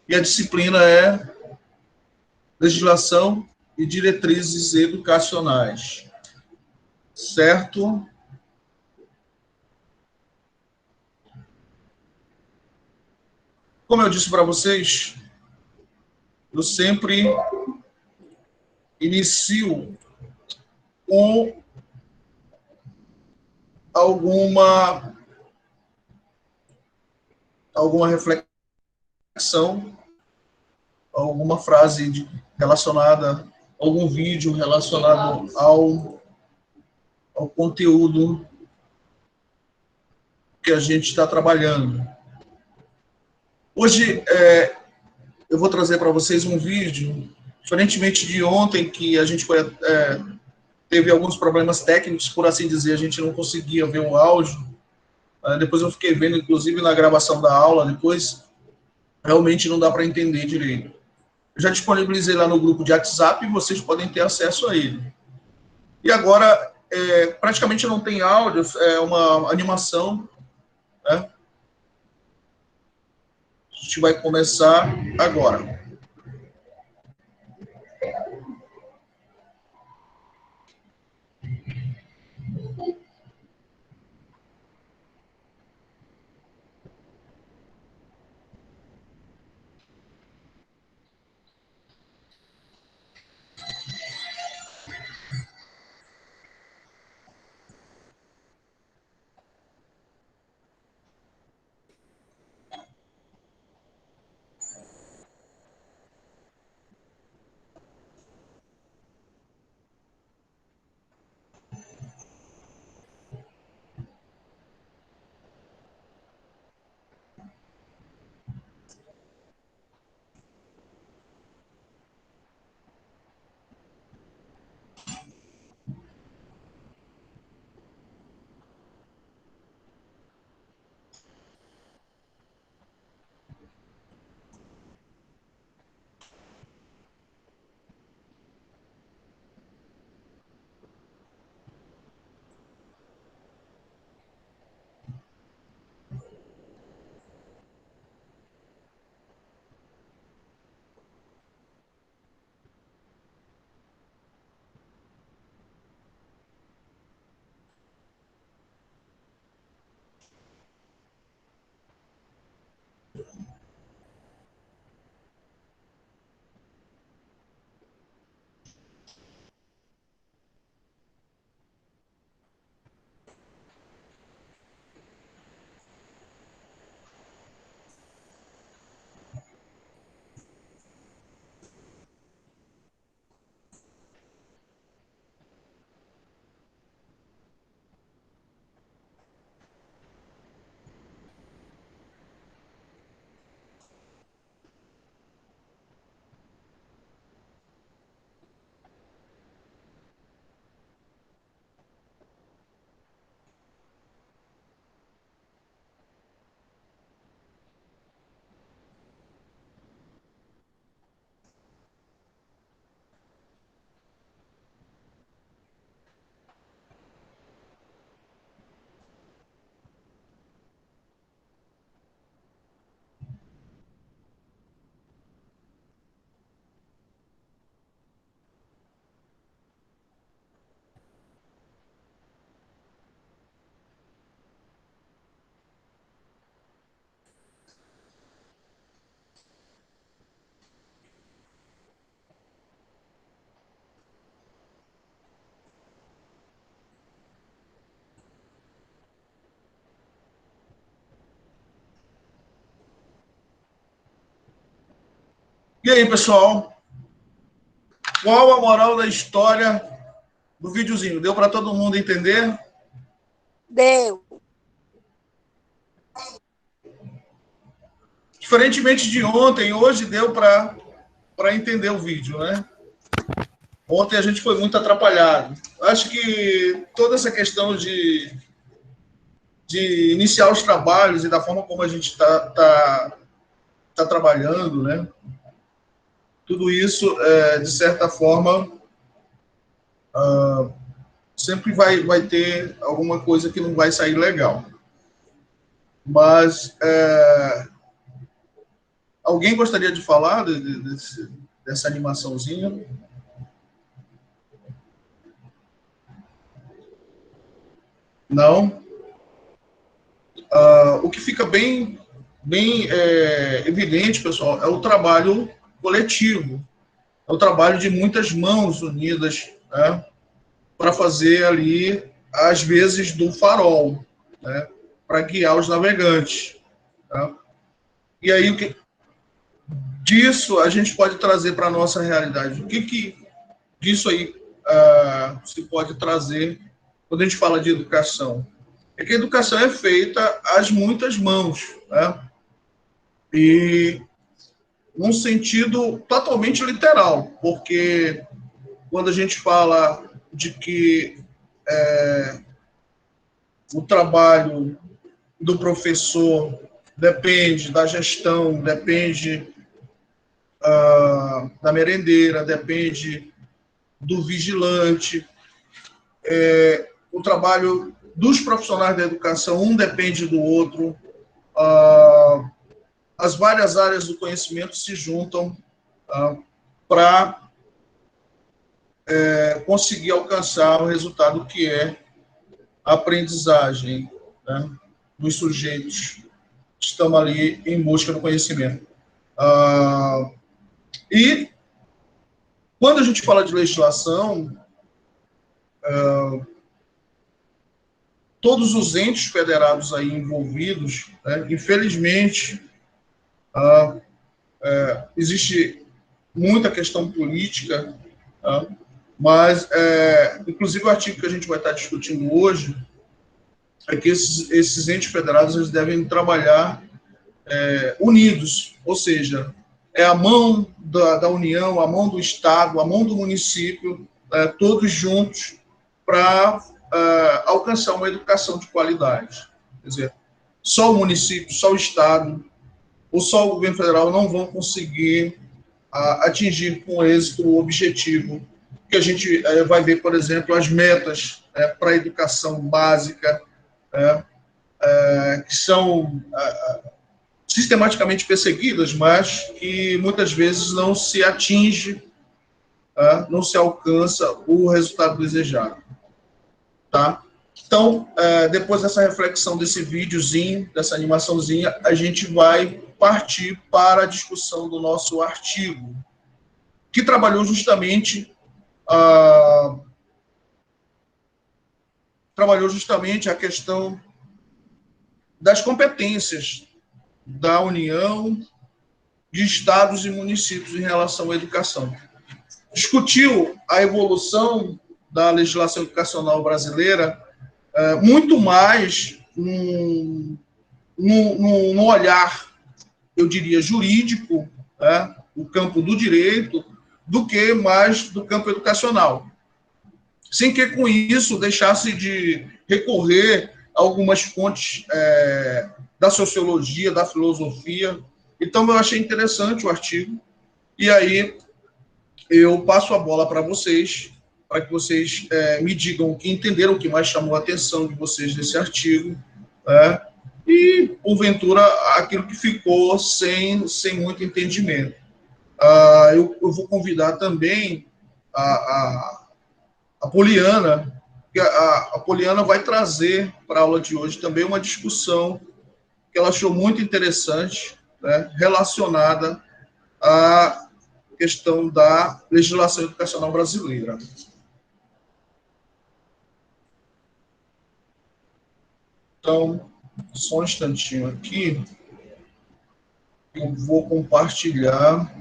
e a disciplina é Legislação e Diretrizes Educacionais. Certo? Como eu disse para vocês, eu sempre inicio com alguma reflexão, alguma frase relacionada, algum vídeo relacionado ao conteúdo que a gente está trabalhando. Hoje, eu vou trazer para vocês um vídeo, diferentemente de ontem, que a gente teve alguns problemas técnicos, por assim dizer, a gente não conseguia ver o áudio. Depois eu fiquei vendo, inclusive, na gravação da aula, depois realmente não dá para entender direito. Eu já disponibilizei lá no grupo de WhatsApp e vocês podem ter acesso a ele. E agora, praticamente não tem áudio, é uma animação, né? A gente vai começar agora. E aí, pessoal? Qual a moral da história do videozinho? Deu para todo mundo entender? Deu. Diferentemente de ontem, hoje deu para entender o vídeo, né? Ontem a gente foi muito atrapalhado. Acho que toda essa questão de iniciar os trabalhos e da forma como a gente tá trabalhando, né? Tudo isso, de certa forma, sempre vai ter alguma coisa que não vai sair legal. Mas Alguém gostaria de falar dessa animaçãozinha? Não? O que fica bem evidente, pessoal, é o trabalho coletivo. É o trabalho de muitas mãos unidas, né, para fazer ali, às vezes, do farol, né, para guiar os navegantes. Tá? E aí, disso a gente pode trazer para a nossa realidade? O que disso aí se pode trazer quando a gente fala de educação? É que a educação é feita às muitas mãos, né? E num sentido totalmente literal, porque quando a gente fala de que o trabalho do professor depende da gestão, depende da merendeira, depende do vigilante, o trabalho dos profissionais da educação, um depende do outro, as várias áreas do conhecimento se juntam para conseguir alcançar o resultado que é a aprendizagem, né, dos sujeitos que estão ali em busca do conhecimento. E quando a gente fala de legislação, todos os entes federados aí envolvidos, né, infelizmente, existe muita questão política, tá? Mas, inclusive, o artigo que a gente vai estar discutindo hoje é que esses entes federados eles devem trabalhar unidos, ou seja, é a mão da União, a mão do Estado, a mão do município, todos juntos para alcançar uma educação de qualidade. Quer dizer, só o município, só o Estado ou só o governo federal não vão conseguir atingir com êxito o objetivo que a gente vai ver, por exemplo, as metas para a educação básica, que são sistematicamente perseguidas, mas que muitas vezes não se atinge, não se alcança o resultado desejado. Tá? Então, depois dessa reflexão desse videozinho, dessa animaçãozinha, a gente vai partir para a discussão do nosso artigo, que trabalhou justamente a questão das competências da União, de estados e municípios em relação à educação. Discutiu a evolução da legislação educacional brasileira muito mais no olhar, eu diria, jurídico, o campo do direito, do que mais do campo educacional. Sem que, com isso, deixasse de recorrer a algumas fontes da sociologia, da filosofia. Então, eu achei interessante o artigo. E aí, eu passo a bola para vocês, para que vocês me digam o que entenderam, o que mais chamou a atenção de vocês nesse artigo, e, porventura, aquilo que ficou sem muito entendimento. Eu vou convidar também a Poliana, que a Poliana vai trazer para a aula de hoje também uma discussão que ela achou muito interessante, né, relacionada à questão da legislação educacional brasileira. Então, só um instantinho aqui, eu vou compartilhar.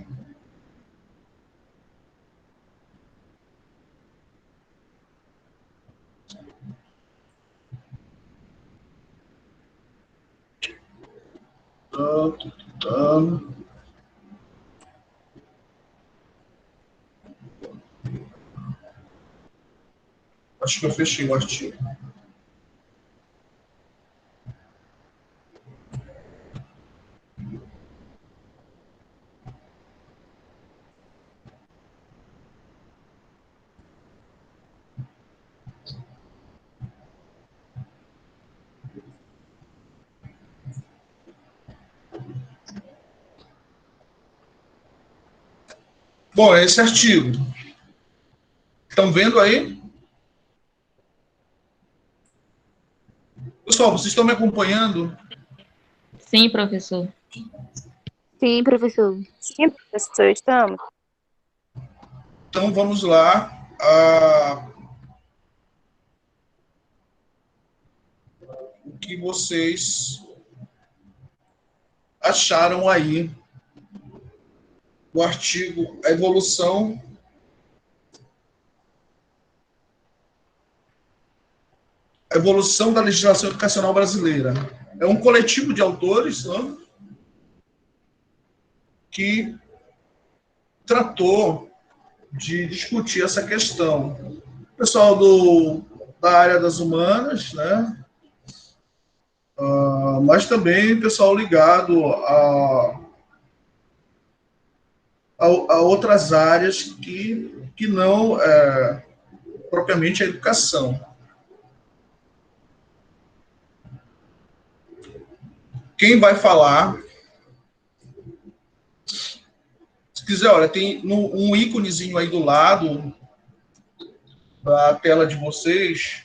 Acho que eu fechei o artigo. Bom, é esse artigo. Estão vendo aí? Pessoal, vocês estão me acompanhando? Sim, professor. Sim, professor. Sim, professor, estamos. Então, vamos lá. O que vocês acharam aí do artigo A Evolução da Legislação Educacional Brasileira. É um coletivo de autores, né, que tratou de discutir essa questão. Pessoal da área das humanas, né? Mas também pessoal ligado a outras áreas que não propriamente a educação. Quem vai falar? Se quiser, olha, tem um íconezinho aí do lado da tela de vocês,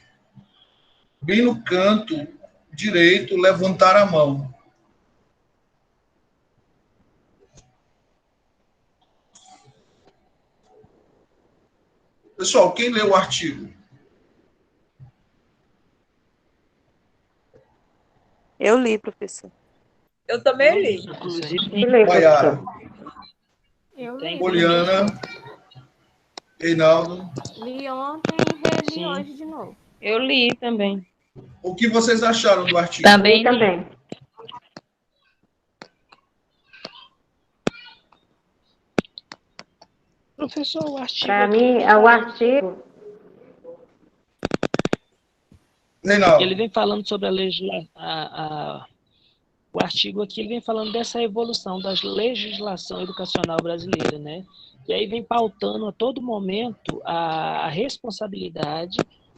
bem no canto direito, levantar a mão. Pessoal, quem leu o artigo? Eu li, professor. Eu também li. Inclusive, Maiara, Eu li. Poliana, Reinaldo. Li ontem e reli Sim. hoje de novo. Eu li também. O que vocês acharam do artigo? Também li. também. Professor, o artigo... Para mim, é o artigo. Reinaldo. Ele vem falando sobre a legislação... O artigo aqui ele vem falando dessa evolução da legislação educacional brasileira, né? E aí vem pautando a todo momento a responsabilidade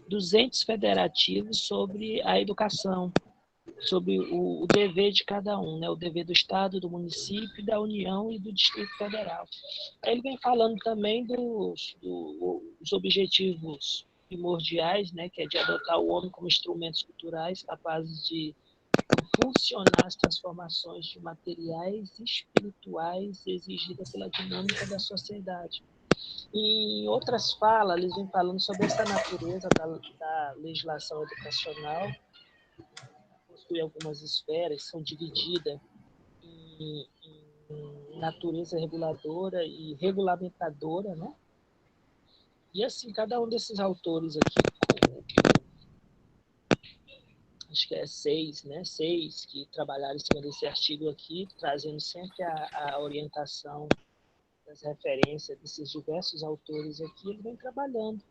dos entes federativos sobre a educação, sobre o dever de cada um, né? O dever do Estado, do município, da União e do Distrito Federal. Aí ele vem falando também dos objetivos primordiais, né? Que é de adotar o homem como instrumentos culturais capazes de funcionar as transformações de materiais e espirituais exigidas pela dinâmica da sociedade. E em outras falas, eles vêm falando sobre essa natureza da legislação educacional, possui algumas esferas, são divididas em natureza reguladora e regulamentadora, né? E assim, cada um desses autores aqui, acho que é 6, né? 6 que trabalharam em cima desse artigo aqui, trazendo sempre a orientação das referências desses diversos autores aqui, ele vem trabalhando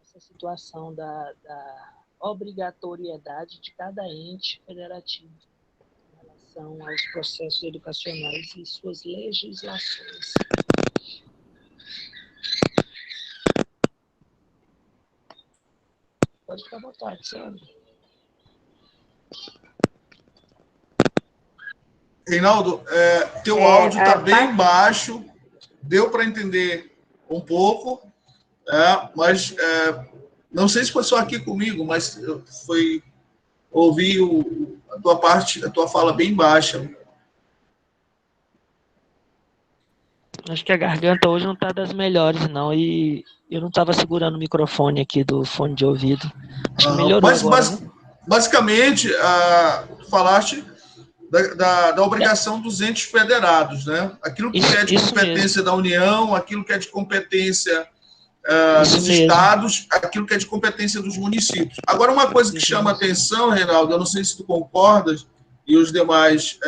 essa situação da obrigatoriedade de cada ente federativo em relação aos processos educacionais e suas legislações. Pode ficar à vontade, Sandro. Reinaldo, teu áudio está bem baixo, deu para entender um pouco, mas não sei se foi só aqui comigo, mas ouvi a tua fala bem baixa. Acho que a garganta hoje não está das melhores, não, e eu não estava segurando o microfone aqui do fone de ouvido. Acho que melhorou agora, né? Basicamente, tu falaste da obrigação dos entes federados, né? Aquilo que é de competência da União, aquilo que é de competência dos estados, aquilo que é de competência dos municípios. Agora, uma coisa que chama atenção, Reinaldo, eu não sei se tu concordas, e os demais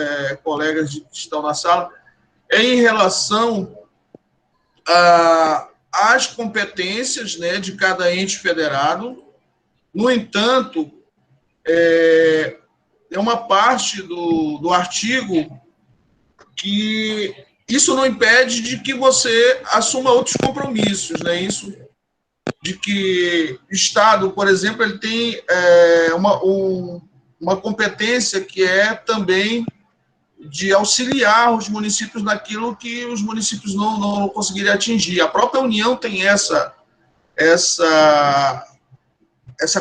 colegas que estão na sala, é em relação às competências, né, de cada ente federado. No entanto, é uma parte do artigo que isso não impede de que você assuma outros compromissos, né? Isso de que o Estado, por exemplo, ele tem uma competência que é também de auxiliar os municípios naquilo que os municípios não conseguiriam atingir. A própria União tem essa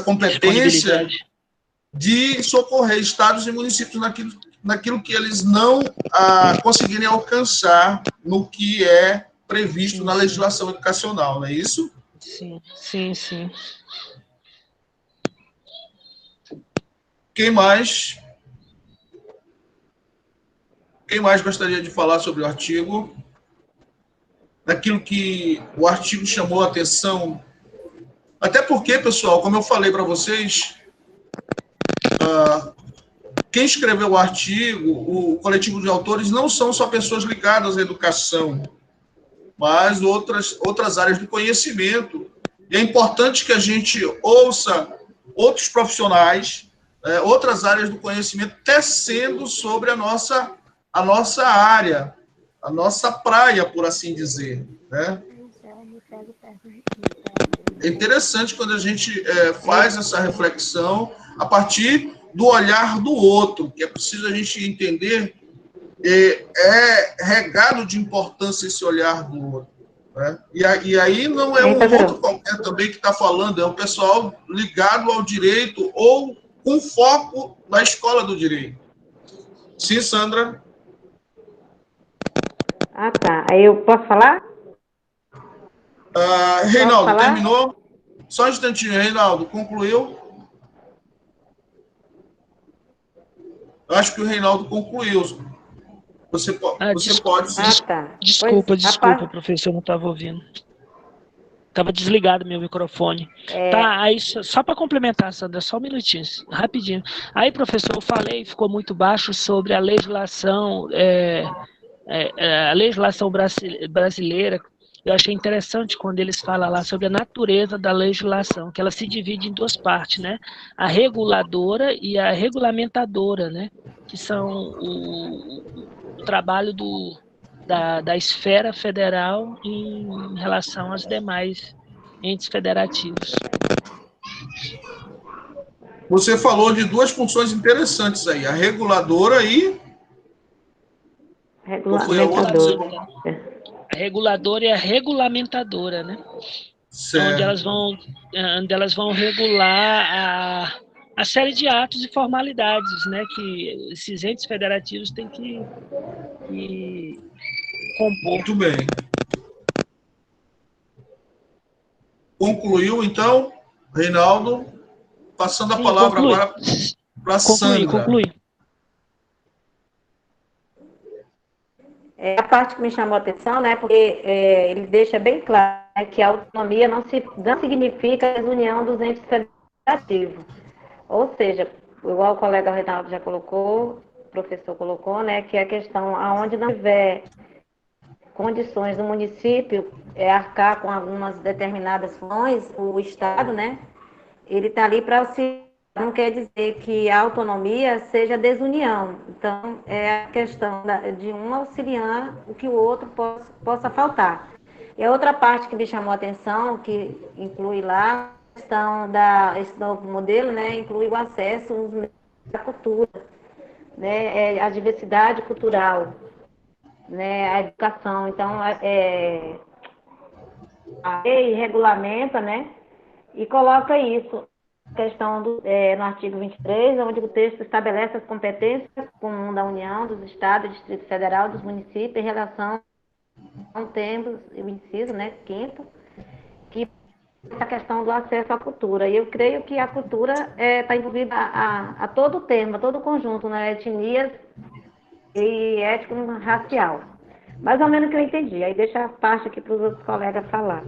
competência de socorrer estados e municípios naquilo que eles não conseguirem alcançar no que é previsto na legislação educacional, não é isso? Sim, sim, sim. Quem mais gostaria de falar sobre o artigo? Daquilo que o artigo chamou a atenção. Até porque, pessoal, como eu falei para vocês, quem escreveu o artigo, o coletivo de autores, não são só pessoas ligadas à educação, mas outras áreas do conhecimento. E é importante que a gente ouça outros profissionais, outras áreas do conhecimento, tecendo sobre a nossa área, a nossa praia, por assim dizer, né? É interessante quando a gente faz essa reflexão a partir do olhar do outro, que é preciso a gente entender, é regado de importância esse olhar do outro. Né? E aí não é um outro qualquer também que está falando, é o pessoal ligado ao direito ou com foco na escola do direito. Sim, Sandra? Ah, tá. Aí eu posso falar? Reinaldo, falar? terminou? Só um instantinho, Reinaldo, concluiu? Eu acho que o Reinaldo concluiu. Você pode... tá. Desculpa, professor, não estava ouvindo. Estava desligado meu microfone. Tá, aí só para complementar, Sandra, só um minutinho, rapidinho. Aí, professor, eu falei, ficou muito baixo sobre a legislação, a legislação brasileira. Eu achei interessante quando eles falam lá sobre a natureza da legislação, que ela se divide em duas partes, né? A reguladora e a regulamentadora, né? Que são o trabalho da esfera federal em relação aos demais entes federativos. Você falou de duas funções interessantes aí, a reguladora e... Regulamentadora. A reguladora e a regulamentadora, né? Certo. Onde elas vão regular a série de atos e formalidades, né? Que esses entes federativos têm que compor. Muito bem. Concluiu, então, Reinaldo, passando a palavra agora para Sandra. Conclui. A parte que me chamou a atenção, né, porque ele deixa bem claro, né, que a autonomia não significa a desunião dos entes federativos. Ou seja, igual o colega Reinaldo já colocou, o professor colocou, né, que a questão aonde não tiver condições do município arcar com algumas determinadas funções, o Estado, né, ele está ali para auxiliar. Não quer dizer que a autonomia seja desunião. Então, é a questão de um auxiliar o que o outro possa faltar. E a outra parte que me chamou a atenção, que inclui lá, a questão desse novo modelo, né, inclui o acesso à cultura, né, a diversidade cultural, né, a educação. Então, a lei regulamenta, né, e coloca isso. Questão no artigo 23, onde o texto estabelece as competências comuns da União, dos Estados, do Distrito Federal, dos municípios, em relação ao tema, o inciso, né, 5º, que é a questão do acesso à cultura. E eu creio que a cultura está envolvida a todo o tema, todo o conjunto, né, etnias e étnico-racial. Mais ou menos o que eu entendi. Aí deixa a parte aqui para os outros colegas falar.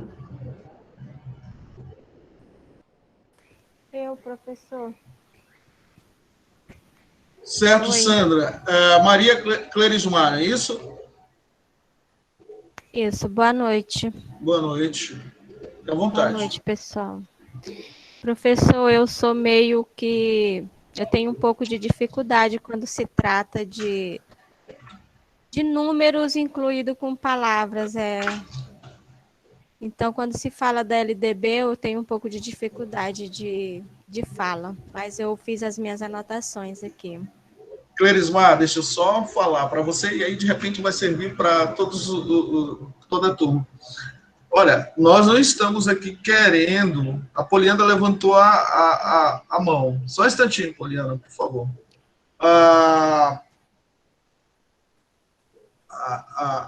Professor. Certo, Oi. Sandra. Maria Clerismar, é isso? Isso, boa noite. Boa noite. Fique à vontade. Boa noite, pessoal. Professor, eu sou meio que... Eu tenho um pouco de dificuldade quando se trata de números incluído com palavras. Então, quando se fala da LDB, eu tenho um pouco de dificuldade de fala, mas eu fiz as minhas anotações aqui. Clerismar, deixa eu só falar para você, e aí de repente vai servir para toda a turma. Olha, nós não estamos aqui querendo. A Poliana levantou a mão. Só um instantinho, Poliana, por favor. A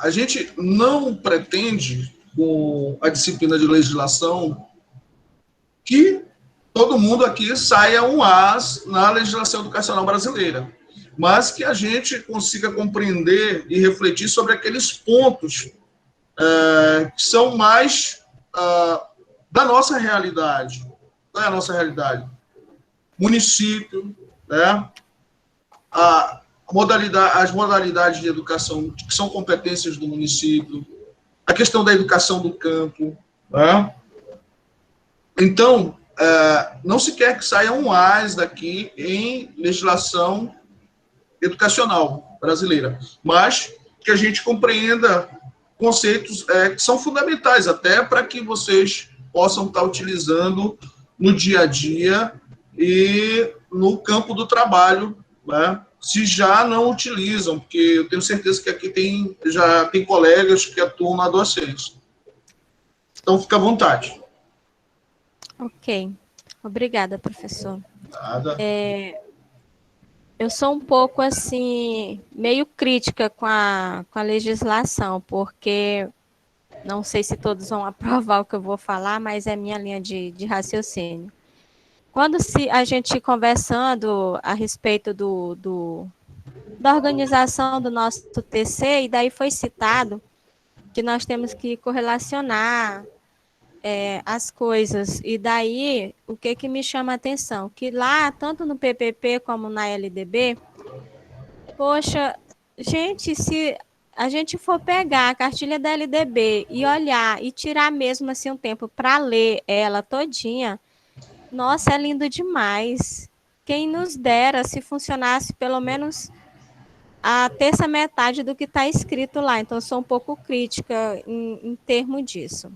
gente não pretende, com a disciplina de legislação, que todo mundo aqui saia um as na legislação educacional brasileira, mas que a gente consiga compreender e refletir sobre aqueles pontos que são mais da nossa realidade. Qual é a nossa realidade? Município, né? As modalidades de educação que são competências do município, a questão da educação do campo, né? Então, não se quer que saia um AS daqui em legislação educacional brasileira, mas que a gente compreenda conceitos que são fundamentais até para que vocês possam estar utilizando no dia a dia e no campo do trabalho, né? Se já não utilizam, porque eu tenho certeza que aqui já tem colegas que atuam na docência. Então, fica à vontade. Ok. Obrigada, professor. Nada. Eu sou um pouco, assim, meio crítica com a legislação, porque não sei se todos vão aprovar o que eu vou falar, mas é minha linha de raciocínio. Quando a gente conversando a respeito da organização do nosso TC, e daí foi citado que nós temos que correlacionar as coisas, e daí o que me chama a atenção? Que lá, tanto no PPP como na LDB, poxa, gente, se a gente for pegar a cartilha da LDB e olhar e tirar mesmo assim um tempo para ler ela todinha, nossa, é lindo demais. Quem nos dera se funcionasse pelo menos a terça metade do que está escrito lá. Então, eu sou um pouco crítica em termos disso.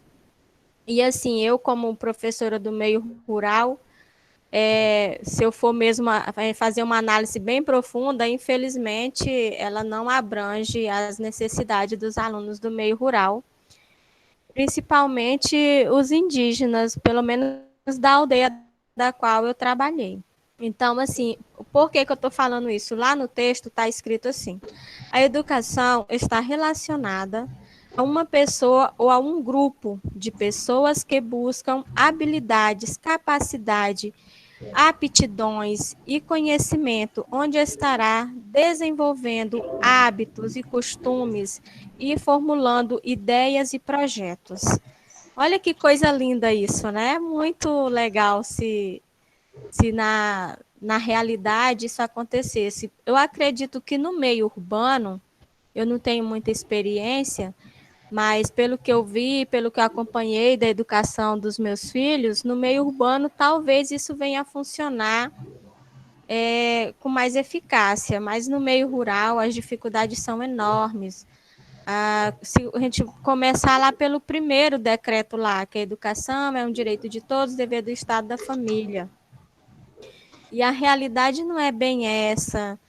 E assim, eu como professora do meio rural, se eu for mesmo fazer uma análise bem profunda, infelizmente, ela não abrange as necessidades dos alunos do meio rural, principalmente os indígenas, pelo menos da aldeia da qual eu trabalhei. Então, assim, por que eu estou falando isso? Lá no texto está escrito assim: a educação está relacionada a uma pessoa ou a um grupo de pessoas que buscam habilidades, capacidade, aptidões e conhecimento, onde estará desenvolvendo hábitos e costumes e formulando ideias e projetos. Olha que coisa linda isso, né? Muito legal se na realidade isso acontecesse. Eu acredito que no meio urbano, eu não tenho muita experiência, mas pelo que eu vi, pelo que eu acompanhei da educação dos meus filhos, no meio urbano talvez isso venha a funcionar com mais eficácia, mas no meio rural as dificuldades são enormes. Se a gente começar lá pelo primeiro decreto lá, que a educação é um direito de todos, dever do Estado, da família. E a realidade não é bem essa.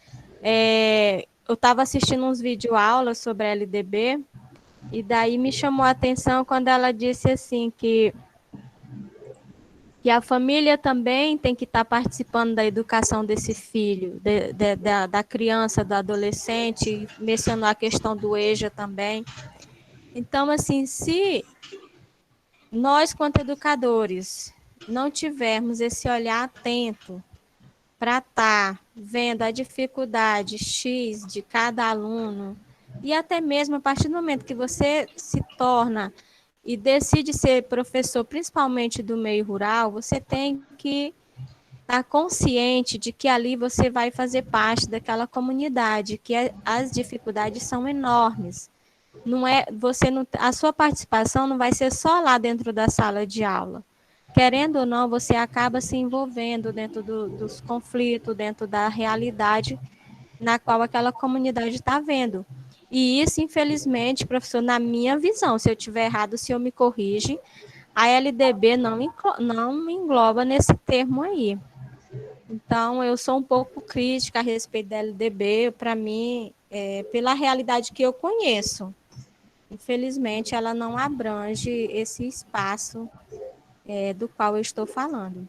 Eu estava assistindo uns videoaulas sobre a LDB, e daí me chamou a atenção quando ela disse assim que a família também tem que estar participando da educação desse filho, da criança, do adolescente, mencionou a questão do EJA também. Então, assim, se nós, quanto educadores, não tivermos esse olhar atento para estar vendo a dificuldade X de cada aluno, e até mesmo a partir do momento que você se torna e decide ser professor, principalmente do meio rural, você tem que estar consciente de que ali você vai fazer parte daquela comunidade, que as dificuldades são enormes. A sua participação não vai ser só lá dentro da sala de aula. Querendo ou não, você acaba se envolvendo dentro dos conflitos, dentro da realidade na qual aquela comunidade está vendo. E isso, infelizmente, professor, na minha visão, se eu estiver errado, o senhor me corrige, a LDB não engloba nesse termo aí. Então, eu sou um pouco crítica a respeito da LDB, para mim, pela realidade que eu conheço. Infelizmente, ela não abrange esse espaço do qual eu estou falando.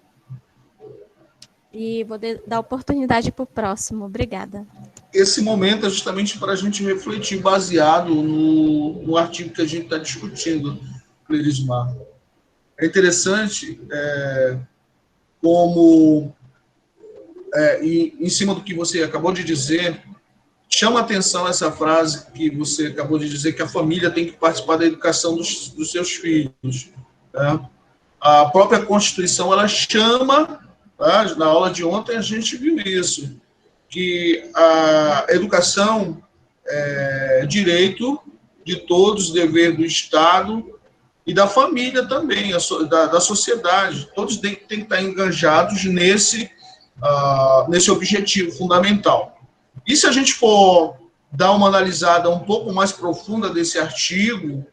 E vou dar oportunidade para o próximo. Obrigada. Esse momento é justamente para a gente refletir baseado no artigo que a gente está discutindo, Clerismar. É interessante como, em cima do que você acabou de dizer, chama atenção essa frase que você acabou de dizer, que a família tem que participar da educação dos seus filhos. Tá? A própria Constituição, ela chama, tá? Na aula de ontem a gente viu isso, que a educação é direito de todos, dever do Estado e da família também, da sociedade. Todos têm que estar engajados nesse objetivo fundamental. E se a gente for dar uma analisada um pouco mais profunda desse artigo,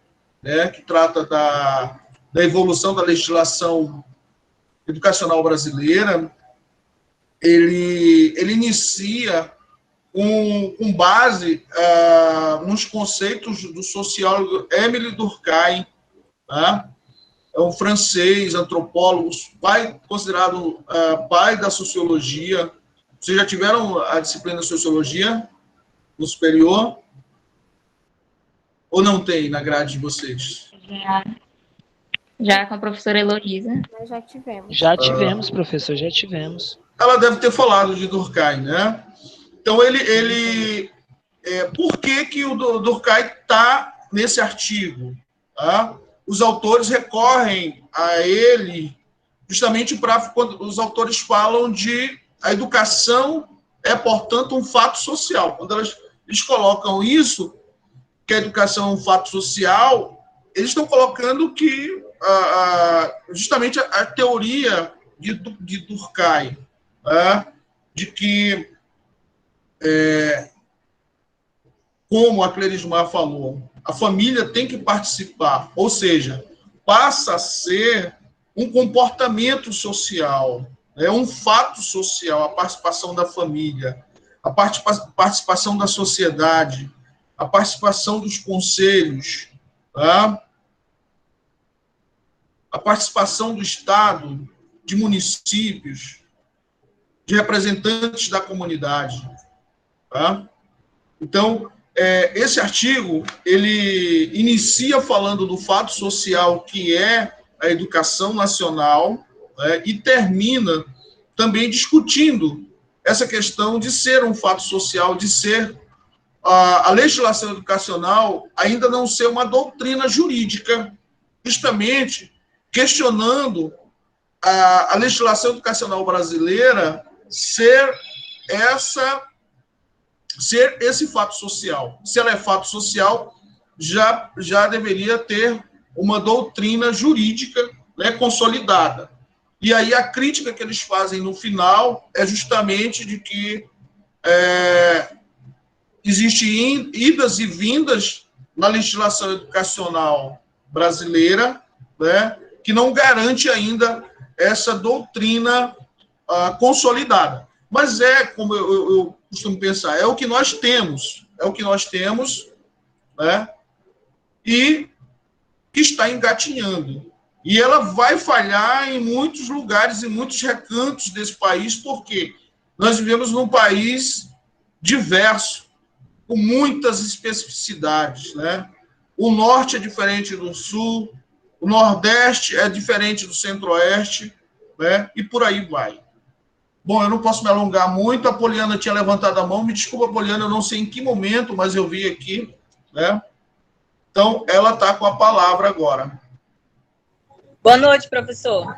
né, que trata da evolução da legislação educacional brasileira, ele inicia com base nos conceitos do sociólogo Émile Durkheim, tá? É um francês, antropólogo, considerado pai da sociologia. Vocês já tiveram a disciplina de sociologia no superior? Ou não tem na grade de vocês? Já com a professora Heloísa. Nós já tivemos. Já tivemos, professor, já tivemos. Ela deve ter falado de Durkheim, né? Então, por que o Durkheim está nesse artigo? Tá? Os autores recorrem a ele justamente quando os autores falam de a educação portanto, um fato social. Quando eles colocam isso, que a educação é um fato social, eles estão colocando que justamente a teoria de Durkheim, de que, como a Clerismar falou, a família tem que participar, ou seja, passa a ser um comportamento social, um fato social, a participação da família, a participação da sociedade, a participação dos conselhos, tá? A participação do Estado, de municípios, de representantes da comunidade. Tá? Então, esse artigo, ele inicia falando do fato social que é a educação nacional, né, e termina também discutindo essa questão de ser um fato social, de ser a legislação educacional ainda não ser uma doutrina jurídica, justamente questionando a legislação educacional brasileira ser esse fato social. Se ela é fato social, já deveria ter uma doutrina jurídica, né, consolidada. E aí a crítica que eles fazem no final é justamente de que existem idas e vindas na legislação educacional brasileira, né, que não garante ainda essa doutrina consolidada. Mas como eu costumo pensar, é o que nós temos, né, e que está engatinhando. E ela vai falhar em muitos lugares, em muitos recantos desse país, porque nós vivemos num país diverso, com muitas especificidades, né? O norte é diferente do sul, o nordeste é diferente do centro-oeste, né? E por aí vai. Bom, eu não posso me alongar muito, a Poliana tinha levantado a mão, me desculpa, Poliana, eu não sei em que momento, mas eu vi aqui, né? Então, ela está com a palavra agora. Boa noite, professor.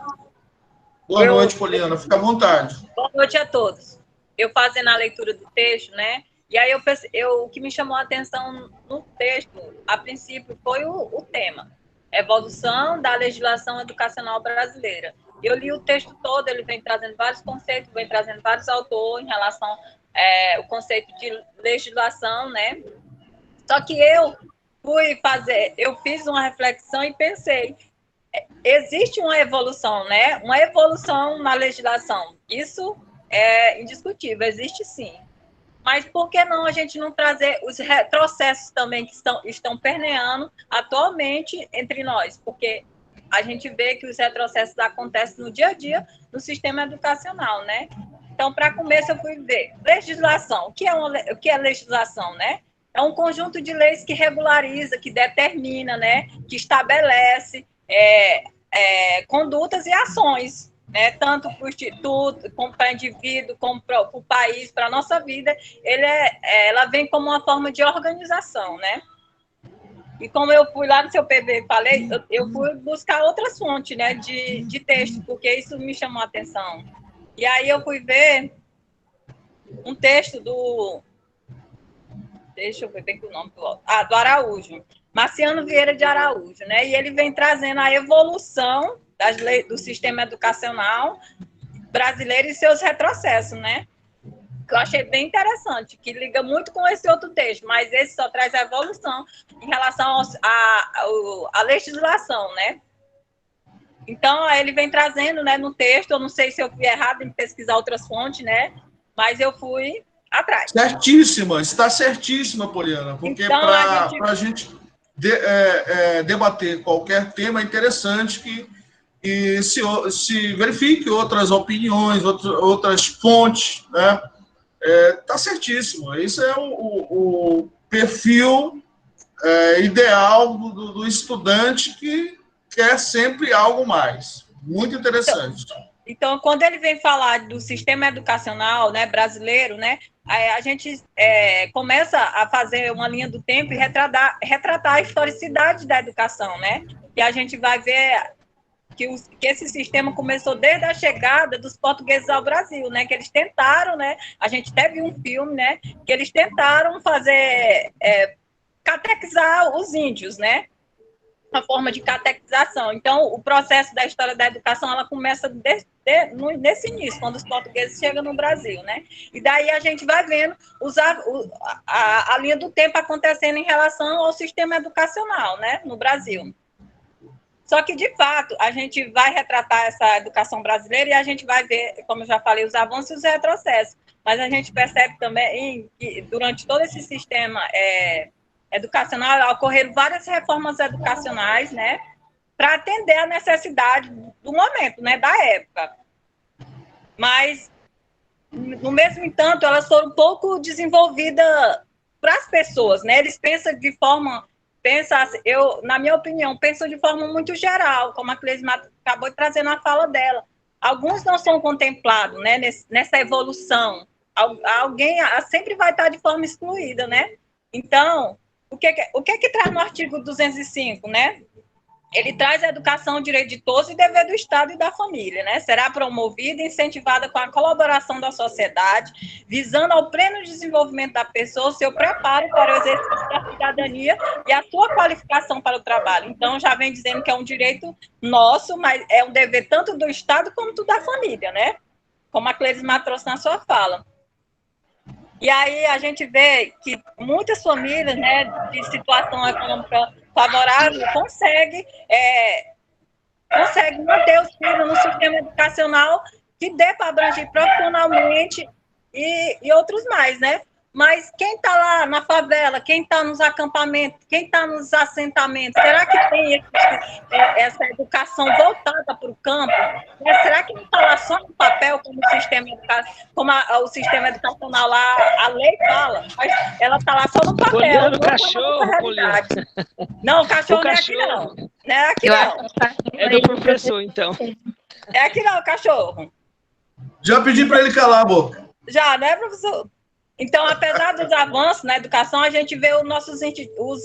Boa noite, Poliana, fica à vontade. Boa noite a todos. Eu fazendo a leitura do texto, né? E aí o que me chamou a atenção no texto, a princípio, foi o tema, evolução da legislação educacional brasileira. Eu li o texto todo, ele vem trazendo vários conceitos, vem trazendo vários autores em relação ao conceito de legislação, né? Só que eu fiz uma reflexão e pensei, existe uma evolução, né? Uma evolução na legislação. Isso é indiscutível, existe sim. Mas por que não a gente não trazer os retrocessos também que estão permeando atualmente entre nós? Porque a gente vê que os retrocessos acontecem no dia a dia no sistema educacional, né? Então, para começo, eu fui ver legislação. O que é legislação, né? É um conjunto de leis que regulariza, que determina, né? Que estabelece condutas e ações, né? Tanto para o instituto, como para o indivíduo, como para o país, para a nossa vida. Ela vem como uma forma de organização, né? E como eu fui lá no seu PV e falei, eu fui buscar outras fontes, né, de texto, porque isso me chamou a atenção. E aí eu fui ver um texto do... Deixa eu ver bem o nome do Araújo. Marciano Vieira de Araújo, né? E ele vem trazendo a evolução das leis do sistema educacional brasileiro e seus retrocessos, né? Que eu achei bem interessante, que liga muito com esse outro texto, mas esse só traz a evolução em relação à legislação, né? Então, ele vem trazendo, né, no texto, eu não sei se eu fui errado em pesquisar outras fontes, né? Mas eu fui atrás. Certíssima, está certíssima, Poliana, porque Então, para a gente debater qualquer tema é interessante que se verifique outras opiniões, outras fontes, né? Está certíssimo. Isso é o perfil ideal do estudante que quer sempre algo mais. Muito interessante. Então, quando ele vem falar do sistema educacional, né, brasileiro, né, a gente começa a fazer uma linha do tempo e retratar a historicidade da educação, né? E a gente vai ver que esse sistema começou desde a chegada dos portugueses ao Brasil, né? Que eles tentaram, né? A gente até viu um filme, né? Que eles tentaram fazer catequizar os índios, né? Uma forma de catequização. Então, o processo da história da educação, ela começa nesse início, quando os portugueses chegam no Brasil, né? E daí a gente vai vendo a linha do tempo acontecendo em relação ao sistema educacional, né? No Brasil. Só que, de fato, a gente vai retratar essa educação brasileira e a gente vai ver, como eu já falei, os avanços e os retrocessos. Mas a gente percebe também que, durante todo esse sistema educacional, ocorreram várias reformas educacionais, né, para atender a necessidade do momento, né, da época. Mas, no mesmo entanto, elas foram um pouco desenvolvidas para as pessoas, né? Eles pensam de forma... na minha opinião, pensam de forma muito geral, como a Cleisma acabou de trazer na fala dela. Alguns não são contemplados, né, nessa evolução. Alguém sempre vai estar de forma excluída, né? Então, o que traz no artigo 205, né? Ele traz a educação, direito de todos e dever do Estado e da família, né? Será promovida e incentivada com a colaboração da sociedade, visando ao pleno desenvolvimento da pessoa, seu preparo para o exercício da cidadania e a sua qualificação para o trabalho. Então, já vem dizendo que é um direito nosso, mas é um dever tanto do Estado como da família, né? Como a Cleisma trouxe na sua fala. E aí a gente vê que muitas famílias, né, de situação econômica favorável conseguem manter os filhos no sistema educacional que dê para abranger profissionalmente e outros mais, né? Mas quem está lá na favela, quem está nos acampamentos, quem está nos assentamentos, será que tem essa educação voltada para o campo? Será que não está lá só no papel, como o sistema educacional lá, a lei fala, mas ela está lá só no papel. Poliana, o cachorro, Poliana. Não, o cachorro não é aqui não. Não é aqui não. É do professor, então. É aqui não, cachorro. Já pedi para ele calar a boca. Já, né, professor? Então, apesar dos avanços na educação, a gente vê os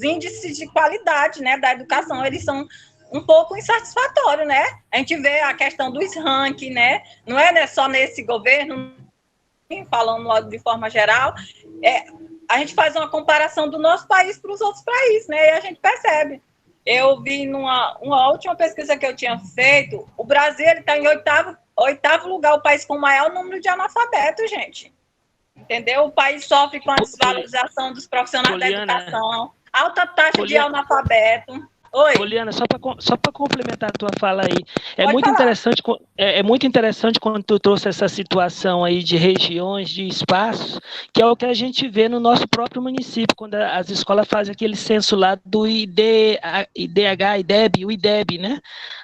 índices de qualidade, né, da educação, eles são um pouco insatisfatórios, né? A gente vê a questão dos rankings, né? Não é, né, só nesse governo, falando de forma geral, a gente faz uma comparação do nosso país para os outros países, né? E a gente percebe. Eu vi uma última pesquisa que eu tinha feito, o Brasil está em oitavo lugar, o país com o maior número de analfabetos, gente. Entendeu? O país sofre com a desvalorização dos profissionais da educação, alta taxa de analfabeto. Oi. Poliana, só para complementar a tua fala aí, Pode falar. É muito interessante quando tu trouxe essa situação aí de regiões, de espaços, que é o que a gente vê no nosso próprio município, quando as escolas fazem aquele censo lá do IDH, IDEB, o IDEB, né?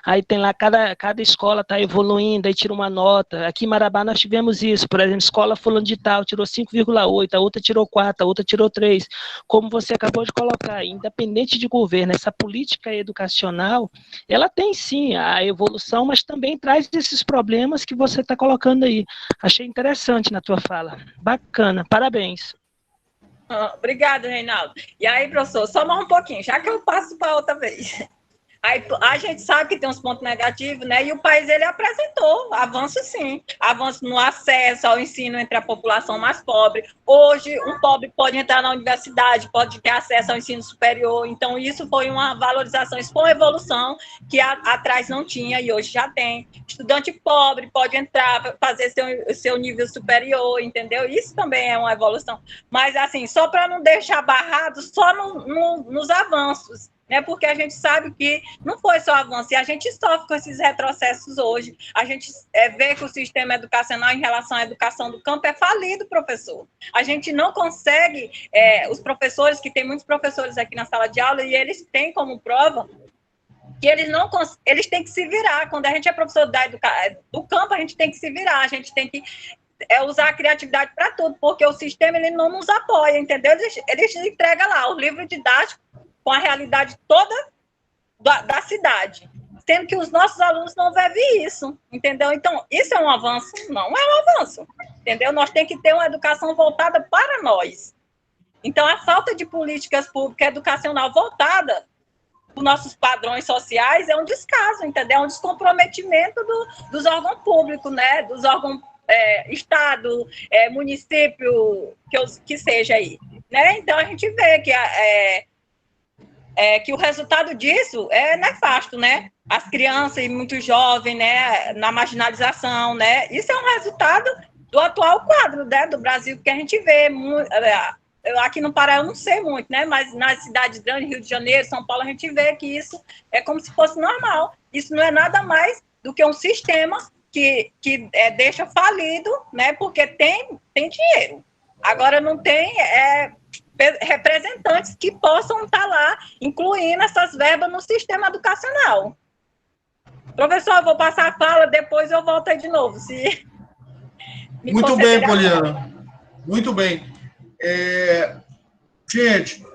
Aí tem lá, cada escola está evoluindo, aí tira uma nota. Aqui em Marabá nós tivemos isso, por exemplo, escola fulano de tal tirou 5,8, a outra tirou 4, a outra tirou 3. Como você acabou de colocar, independente de governo, essa política educacional, ela tem sim a evolução, mas também traz esses problemas que você está colocando aí. Achei interessante na tua fala. Bacana, parabéns. Obrigada, Reinaldo. E aí, professor, só mais um pouquinho, já que eu passo para outra vez. Aí, a gente sabe que tem uns pontos negativos, né? E o país, ele apresentou avanço, sim. Avanço no acesso ao ensino entre a população mais pobre. Hoje, um pobre pode entrar na universidade, pode ter acesso ao ensino superior. Então, isso foi uma valorização, isso foi uma evolução que atrás não tinha e hoje já tem. Estudante pobre pode entrar, fazer seu nível superior, entendeu? Isso também é uma evolução. Mas, assim, só para não deixar barrado, só nos avanços, né? Porque a gente sabe que não foi só avanço, e a gente sofre com esses retrocessos hoje. A gente vê que o sistema educacional em relação à educação do campo é falido, professor. A gente não consegue, os professores, que tem muitos professores aqui na sala de aula, e eles têm como prova que eles têm que se virar. Quando a gente é professor do campo, a gente tem que se virar, a gente tem que usar a criatividade para tudo, porque o sistema ele não nos apoia, entendeu? Eles entregam lá o livro didático com a realidade toda da cidade, sendo que os nossos alunos não vivem isso, entendeu? Então, isso é um avanço? Não é um avanço, entendeu? Nós temos que ter uma educação voltada para nós. Então, a falta de políticas públicas educacional voltada para os nossos padrões sociais é um descaso, entendeu? É um descomprometimento dos órgãos públicos, né? Dos órgãos Estado, município, que seja aí, né? Então, a gente vê que o resultado disso é nefasto, né? As crianças e muito jovens, né, na marginalização, né? Isso é um resultado do atual quadro, né, do Brasil, que a gente vê. Aqui no Pará eu não sei muito, né? Mas nas cidades grandes, Rio de Janeiro, São Paulo, a gente vê que isso é como se fosse normal. Isso não é nada mais do que um sistema que deixa falido, né? Porque tem dinheiro. Agora não tem representantes que possam estar lá, incluindo essas verbas no sistema educacional. Professor, eu vou passar a fala, depois eu volto aí de novo. Muito bem, Poliana. Muito bem. Gente,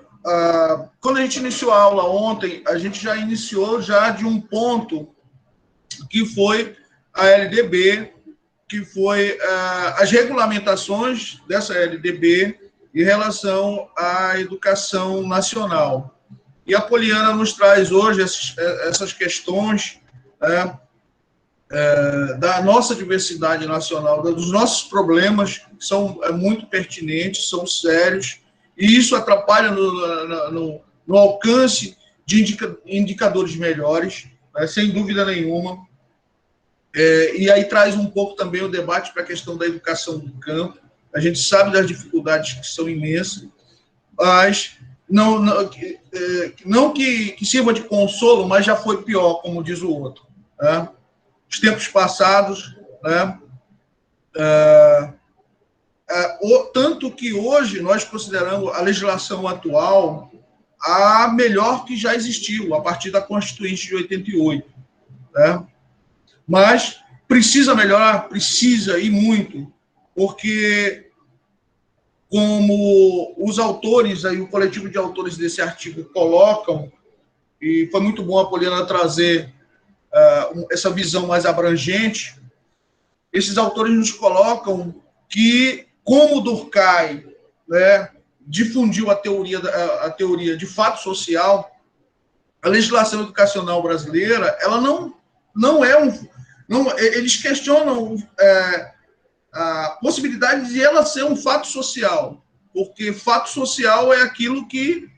quando a gente iniciou a aula ontem, a gente já iniciou de um ponto que foi a LDB, que foi as regulamentações dessa LDB em relação à educação nacional. E a Poliana nos traz hoje essas questões da nossa diversidade nacional, dos nossos problemas, que são muito pertinentes, são sérios, e isso atrapalha no alcance de indicadores melhores, sem dúvida nenhuma. E aí traz um pouco também o debate para a questão da educação do campo. A gente sabe das dificuldades que são imensas, mas não que sirva de consolo, mas já foi pior, como diz o outro. Né? Os tempos passados, né? Tanto que hoje nós consideramos a legislação atual a melhor que já existiu, a partir da Constituinte de 88. Né? Mas precisa melhorar, precisa e muito, porque, como os autores, aí, o coletivo de autores desse artigo colocam, e foi muito bom a Poliana trazer essa visão mais abrangente, esses autores nos colocam que, como o Durkheim, né, difundiu a teoria de fato social, a legislação educacional brasileira, ela não é eles questionam a possibilidade de ela ser um fato social, porque fato social é aquilo que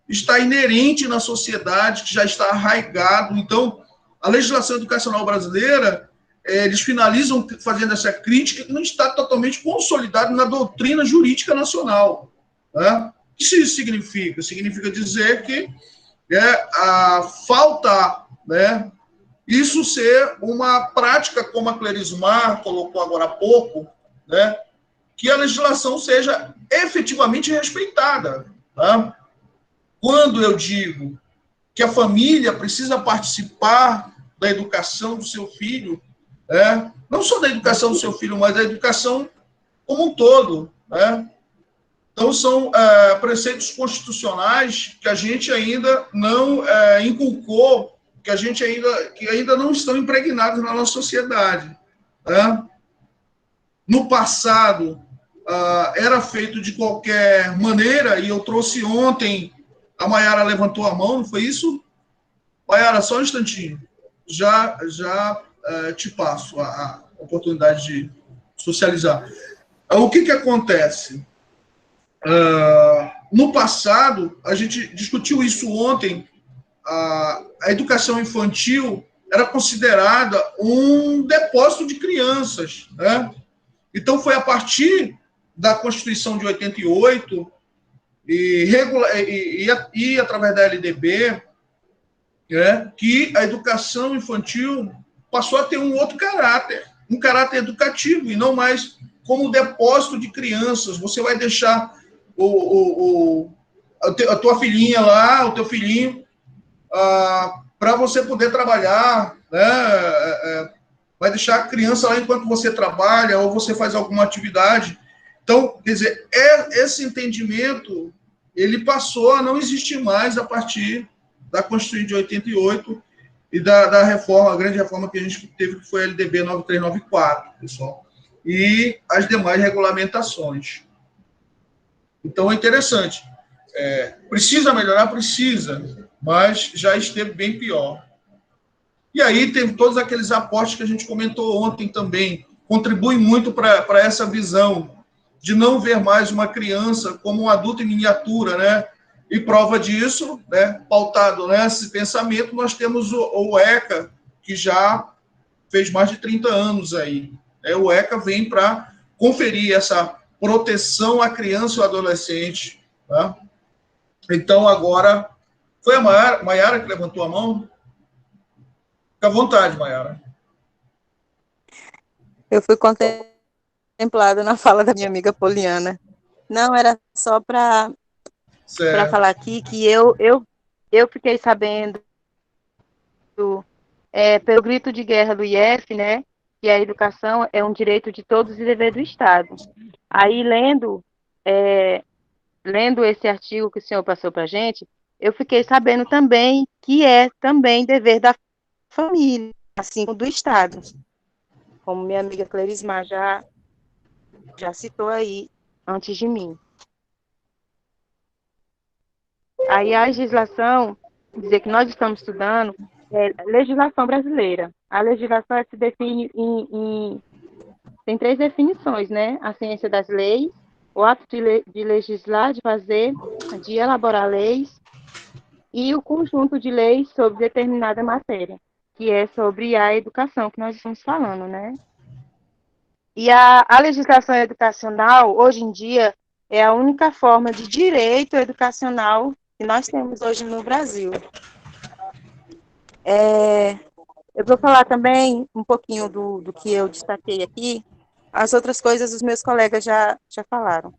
está inerente na sociedade, que já está arraigado. Então, a legislação educacional brasileira, eles finalizam fazendo essa crítica, que não está totalmente consolidado na doutrina jurídica nacional. Né? O que isso significa? Significa dizer que falta, né, isso ser uma prática, como a Clerismar colocou agora há pouco, né, que a legislação seja efetivamente respeitada. Tá? Quando eu digo que a família precisa participar da educação do seu filho, não só da educação do seu filho, mas da educação como um todo. Né? Então, são preceitos constitucionais que a gente ainda não inculcou, que ainda não estão impregnados na nossa sociedade. Né? No passado, era feito de qualquer maneira, e eu trouxe ontem, a Maiara levantou a mão, não foi isso? Maiara, só um instantinho. Já te passo a oportunidade de socializar. O que acontece? No passado, a gente discutiu isso ontem, a educação infantil era considerada um depósito de crianças, né? Então, foi a partir da Constituição de 88 e através da LDB, que a educação infantil passou a ter um outro caráter, um caráter educativo, e não mais como depósito de crianças. Você vai deixar a tua filhinha lá, o teu filhinho, para você poder trabalhar, né? Vai deixar a criança lá enquanto você trabalha ou você faz alguma atividade. Então, quer dizer, esse entendimento, ele passou a não existir mais a partir da Constituição de 88 e da reforma, a grande reforma que a gente teve, que foi a LDB 9394, pessoal, e as demais regulamentações. Então, é interessante. Precisa melhorar? Precisa, mas já esteve bem pior. E aí tem todos aqueles aportes que a gente comentou ontem também, contribuem muito para essa visão de não ver mais uma criança como um adulto em miniatura, né? E prova disso, né, pautado nesse pensamento, nós temos o ECA, que já fez mais de 30 anos aí. O ECA vem para conferir essa proteção à criança e ao adolescente. Tá? Então, agora, foi a Maiara que levantou a mão? Fica à vontade, Maiara. Eu fui contemplada na fala da minha amiga Poliana. Não, era só para falar aqui que eu fiquei sabendo pelo grito de guerra do IF, né, que a educação é um direito de todos e dever do Estado. Aí, lendo esse artigo que o senhor passou para a gente, eu fiquei sabendo também que é também dever da família, assim como do Estado, como minha amiga Clerismar já citou aí antes de mim. Aí a legislação, dizer que nós estamos estudando, legislação brasileira. A legislação se define tem 3 definições, né? A ciência das leis, o ato de legislar, de fazer, de elaborar leis, e o conjunto de leis sobre determinada matéria, que é sobre a educação que nós estamos falando, né? E a legislação educacional, hoje em dia, é a única forma de direito educacional que nós temos hoje no Brasil. Eu vou falar também um pouquinho do que eu destaquei aqui. As outras coisas os meus colegas já falaram.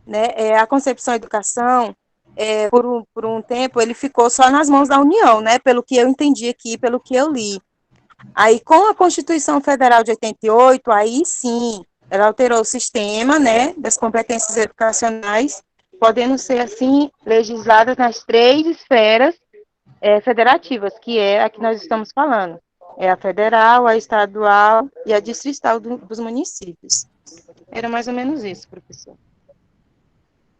Né? A concepção educação, por um tempo, ele ficou só nas mãos da União, né? Pelo que eu entendi aqui, pelo que eu li. Aí, com a Constituição Federal de 88, aí sim, ela alterou o sistema, né, das competências educacionais, podendo ser, assim, legisladas nas 3 esferas federativas, que é a que nós estamos falando. É a federal, a estadual e a distrital dos municípios. Era mais ou menos isso, professor.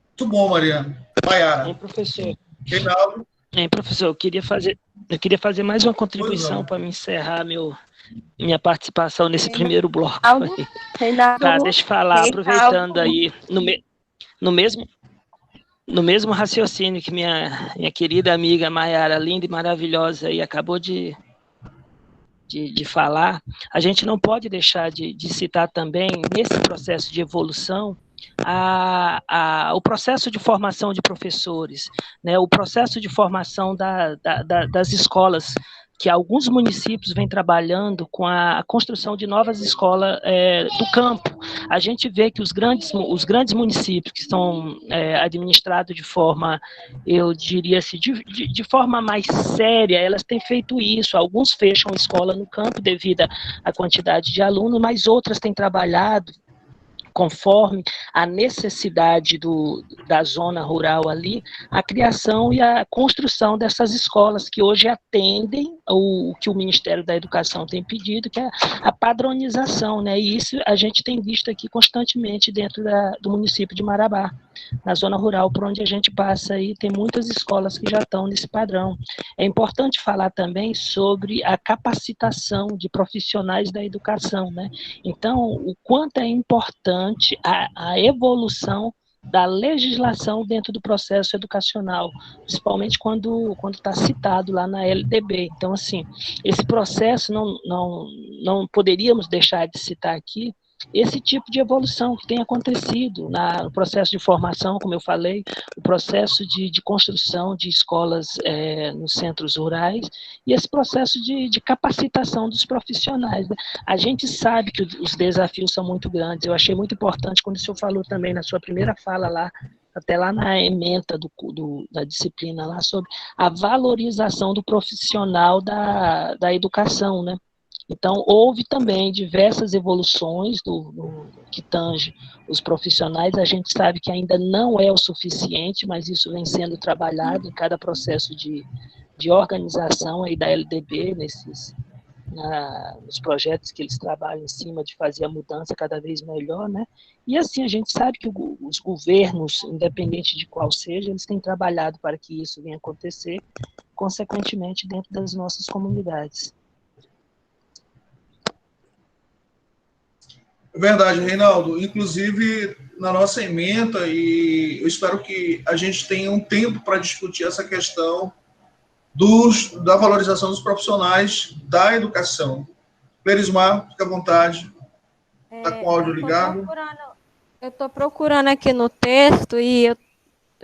Muito bom, Mariana. Maiara. Professor. Reinaldo. Professor, eu queria fazer mais uma contribuição para me encerrar minha participação nesse primeiro bloco. Reinaldo, tá, deixa eu falar, aproveitando aí, no mesmo raciocínio que minha querida amiga Maiara, linda e maravilhosa, aí, acabou de falar, a gente não pode deixar de citar também, nesse processo de evolução, o processo de formação de professores, né, o processo de formação das escolas, que alguns municípios vêm trabalhando com a construção de novas escolas do campo. A gente vê que os grandes municípios que são administrados de forma, eu diria assim, de forma mais séria, elas têm feito isso. Alguns fecham escola no campo devido à quantidade de alunos, mas outras têm trabalhado conforme a necessidade da zona rural ali, a criação e a construção dessas escolas que hoje atendem o que o Ministério da Educação tem pedido, que é a padronização, né? E isso a gente tem visto aqui constantemente dentro do município de Marabá, na zona rural, por onde a gente passa aí, tem muitas escolas que já estão nesse padrão. É importante falar também sobre a capacitação de profissionais da educação, né? Então, o quanto é importante a evolução da legislação dentro do processo educacional, principalmente quando está citado lá na LDB. Então, assim, esse processo não poderíamos deixar de citar aqui esse tipo de evolução que tem acontecido no processo de formação, como eu falei, o processo de construção de escolas nos centros rurais, e esse processo de capacitação dos profissionais, né? A gente sabe que os desafios são muito grandes. Eu achei muito importante quando o senhor falou também na sua primeira fala lá, até lá na ementa da disciplina lá, sobre a valorização do profissional da educação, né? Então, houve também diversas evoluções que tange os profissionais. A gente sabe que ainda não é o suficiente, mas isso vem sendo trabalhado em cada processo de organização aí da LDB, nos projetos que eles trabalham em cima de fazer a mudança cada vez melhor, né? E assim, a gente sabe que os governos, independente de qual seja, eles têm trabalhado para que isso venha acontecer, consequentemente, dentro das nossas comunidades. Verdade, Reinaldo. Inclusive, na nossa ementa, e eu espero que a gente tenha um tempo para discutir essa questão da valorização dos profissionais da educação. Clerismar, fica à vontade. Está com o áudio ligado? Eu estou procurando aqui no texto e eu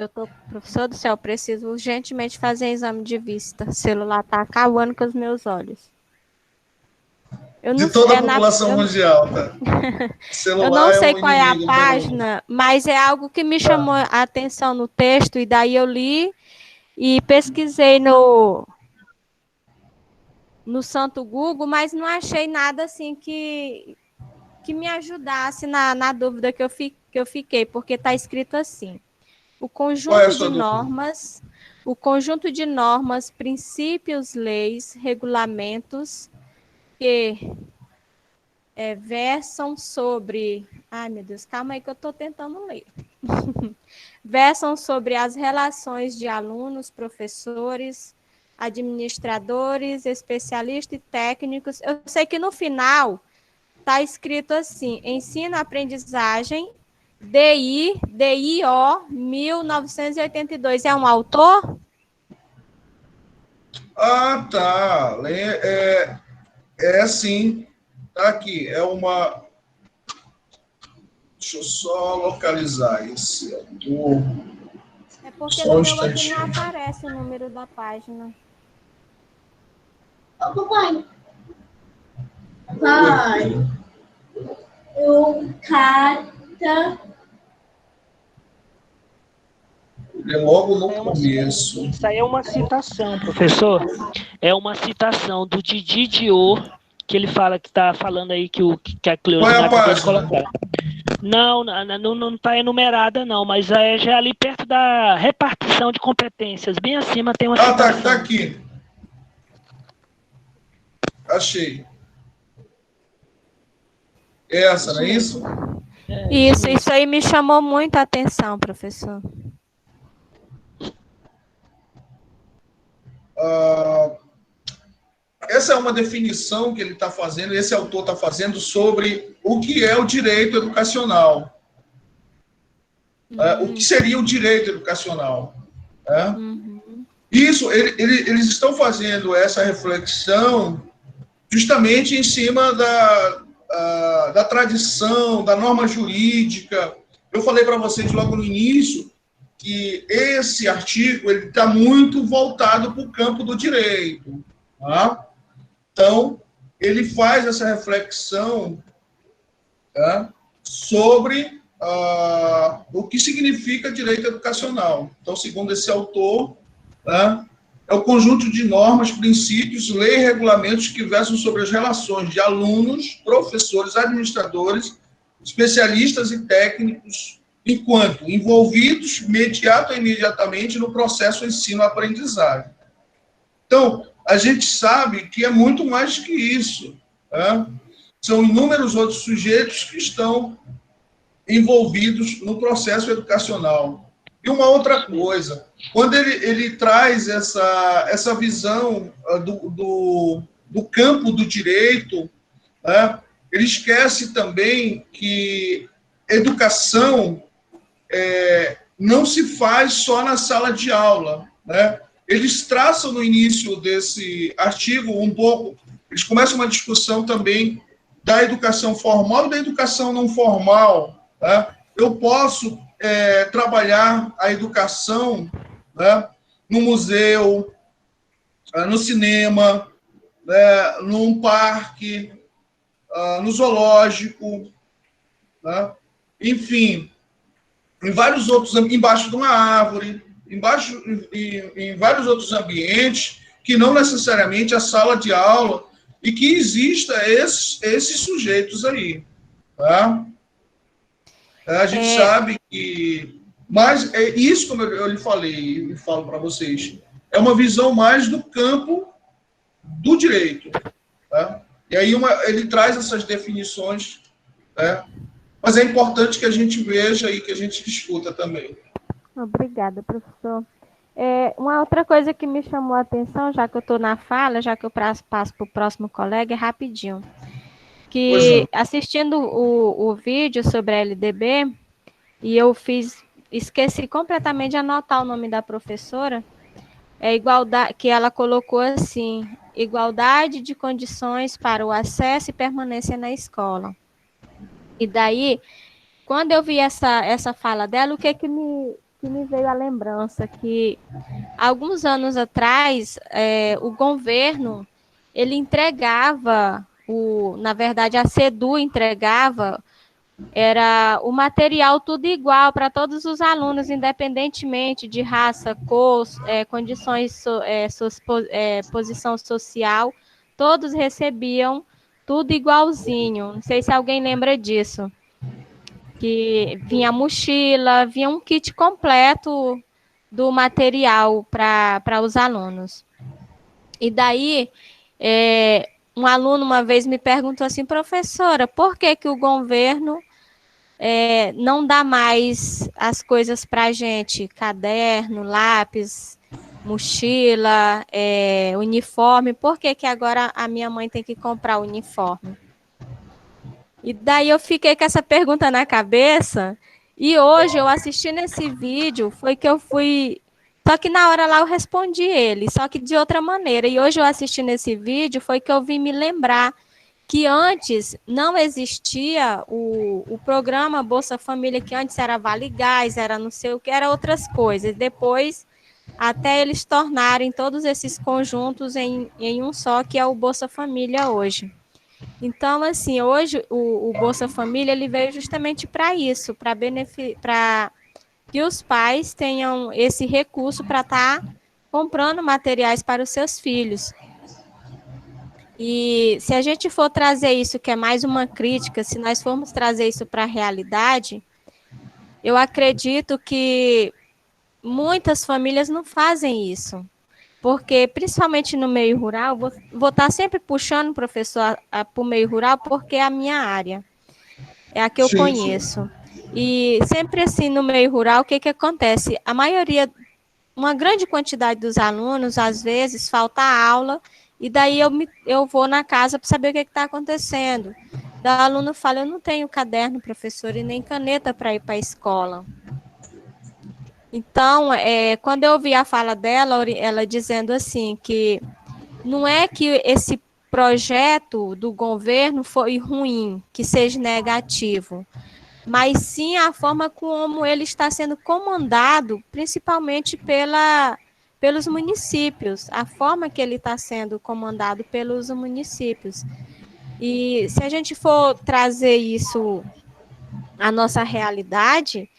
estou, professor do céu, preciso urgentemente fazer exame de vista. O celular está acabando com os meus olhos. De toda a população mundial, tá? Eu não sei qual é a página, mas é algo que me chamou a atenção no texto, e daí eu li e pesquisei no Santo Google, mas não achei nada assim que me ajudasse na dúvida que eu fiquei, porque está escrito assim: o conjunto de normas, princípios, leis, regulamentos que versam sobre... Ai, meu Deus, calma aí que eu estou tentando ler. Versam sobre as relações de alunos, professores, administradores, especialistas e técnicos. Eu sei que no final está escrito assim: ensino, aprendizagem, DIO 1982. É um autor? Ah, tá. Sim. Tá aqui. Deixa eu só localizar esse autor. É porque no meu aqui não aparece o número da página. Ô, papai. Pai. Carta. É logo no começo. Isso aí é uma citação, professor. É uma citação do Didi Diô, que ele fala, que está falando aí que a Cleusina acabou de colocar. Não está enumerada, não, mas já é ali perto da repartição de competências. Bem acima tem uma citação. Tá aqui. Achei. Essa, não é isso? Isso aí me chamou muito a atenção, professor. Essa é uma definição que ele está fazendo, esse autor está fazendo sobre o que é o direito educacional. O que seria o direito educacional. Isso, eles estão fazendo essa reflexão justamente em cima da tradição, da norma jurídica, Eu falei para vocês logo no início que esse artigo ele está muito voltado para o campo do direito. Tá? Então, ele faz essa reflexão, tá, sobre o que significa direito educacional. Então, segundo esse autor, tá, é o conjunto de normas, princípios, leis e regulamentos que versam sobre as relações de alunos, professores, administradores, especialistas e técnicos, enquanto envolvidos imediato ou imediatamente no processo ensino-aprendizagem. Então, a gente sabe que é muito mais que isso. Tá? São inúmeros outros sujeitos que estão envolvidos no processo educacional. E uma outra coisa, quando ele traz essa visão do campo do direito, né, ele esquece também que educação não se faz só na sala de aula. Né? Eles traçam no início desse artigo um pouco, eles começam uma discussão também da educação formal e da educação não formal. Tá? Eu posso trabalhar a educação, né, no museu, no cinema, né, num parque, no zoológico, né, enfim, em vários outros, embaixo de uma árvore, em vários outros ambientes que não necessariamente a sala de aula e que exista esses sujeitos aí, tá? A gente sabe que... Mas é isso, como eu lhe falei e falo para vocês, é uma visão mais do campo do direito. Tá? E aí ele traz essas definições, né? Mas é importante que a gente veja e que a gente discuta também. Obrigada, professor. Uma outra coisa que me chamou a atenção, já que eu estou na fala, já que eu passo para o próximo colega, é rapidinho. Que assistindo o vídeo sobre a LDB, e eu esqueci completamente de anotar o nome da professora, igualdade, que ela colocou assim, igualdade de condições para o acesso e permanência na escola. E daí, quando eu vi essa fala dela, o que me veio à lembrança? Que alguns anos atrás, o governo, ele entregava, na verdade, a SEDU entregava, era o material tudo igual para todos os alunos, independentemente de raça, cor, condições, posição social, todos recebiam tudo igualzinho. Não sei se alguém lembra disso. Que vinha mochila, vinha um kit completo do material para os alunos. E daí, um aluno uma vez me perguntou assim, professora, por que o governo não dá mais as coisas para a gente? Caderno, lápis, mochila, uniforme, por que agora a minha mãe tem que comprar o uniforme? E daí eu fiquei com essa pergunta na cabeça, e hoje eu assistindo esse vídeo, foi que eu fui... Só que na hora lá eu respondi ele, só que de outra maneira. E hoje eu assistindo esse vídeo, foi que eu vim me lembrar que antes não existia o programa Bolsa Família, que antes era Vale Gás, era não sei o que, era outras coisas. Depois, até eles tornarem todos esses conjuntos em um só, que é o Bolsa Família hoje. Então, assim, hoje o Bolsa Família ele veio justamente para isso, para que os pais tenham esse recurso para estar comprando materiais para os seus filhos. E se a gente for trazer isso, que é mais uma crítica, se nós formos trazer isso para a realidade, eu acredito que muitas famílias não fazem isso. Porque, principalmente no meio rural, vou estar sempre puxando o professor para o meio rural, porque é a minha área, é a que eu conheço. E sempre assim, no meio rural, o que acontece? A maioria, uma grande quantidade dos alunos, às vezes, falta aula, e daí eu vou na casa para saber o que está acontecendo. O aluno fala, eu não tenho caderno, professor, e nem caneta para ir para a escola. Então, quando eu ouvi a fala dela, ela dizendo assim, que não é que esse projeto do governo foi ruim, que seja negativo, mas sim a forma como ele está sendo comandado, principalmente pelos municípios, a forma que ele está sendo comandado pelos municípios. E se a gente for trazer isso à nossa realidade,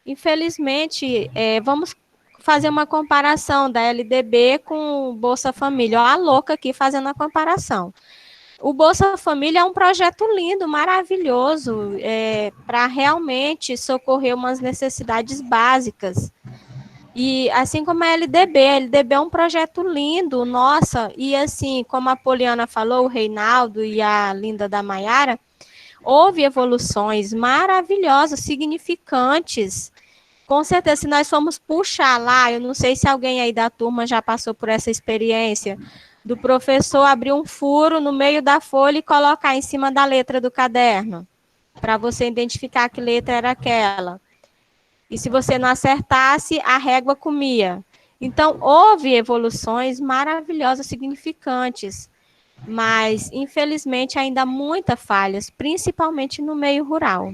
infelizmente, vamos fazer uma comparação da LDB com o Bolsa Família. Ó, a louca aqui fazendo a comparação. O Bolsa Família é um projeto lindo, maravilhoso, para realmente socorrer umas necessidades básicas. E assim como a LDB é um projeto lindo, nossa, e assim, como a Poliana falou, o Reinaldo e a Linda da Maiara, houve evoluções maravilhosas, significantes. Com certeza, se nós formos puxar lá, eu não sei se alguém aí da turma já passou por essa experiência, do professor abrir um furo no meio da folha e colocar em cima da letra do caderno, para você identificar que letra era aquela. E se você não acertasse, a régua comia. Então, houve evoluções maravilhosas, significantes, mas, infelizmente, ainda há muitas falhas, principalmente no meio rural.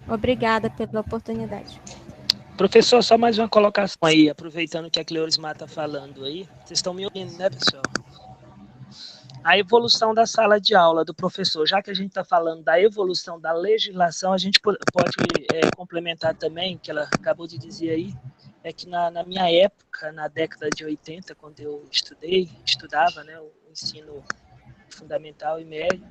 Obrigada pela oportunidade. Professor, só mais uma colocação aí, aproveitando que a Cleurismar está falando aí. Vocês estão me ouvindo, né, pessoal? A evolução da sala de aula do professor, já que a gente está falando da evolução da legislação, a gente pode complementar também, que ela acabou de dizer aí, é que na minha época, na década de 80, quando eu estudava, né, o ensino fundamental e médio,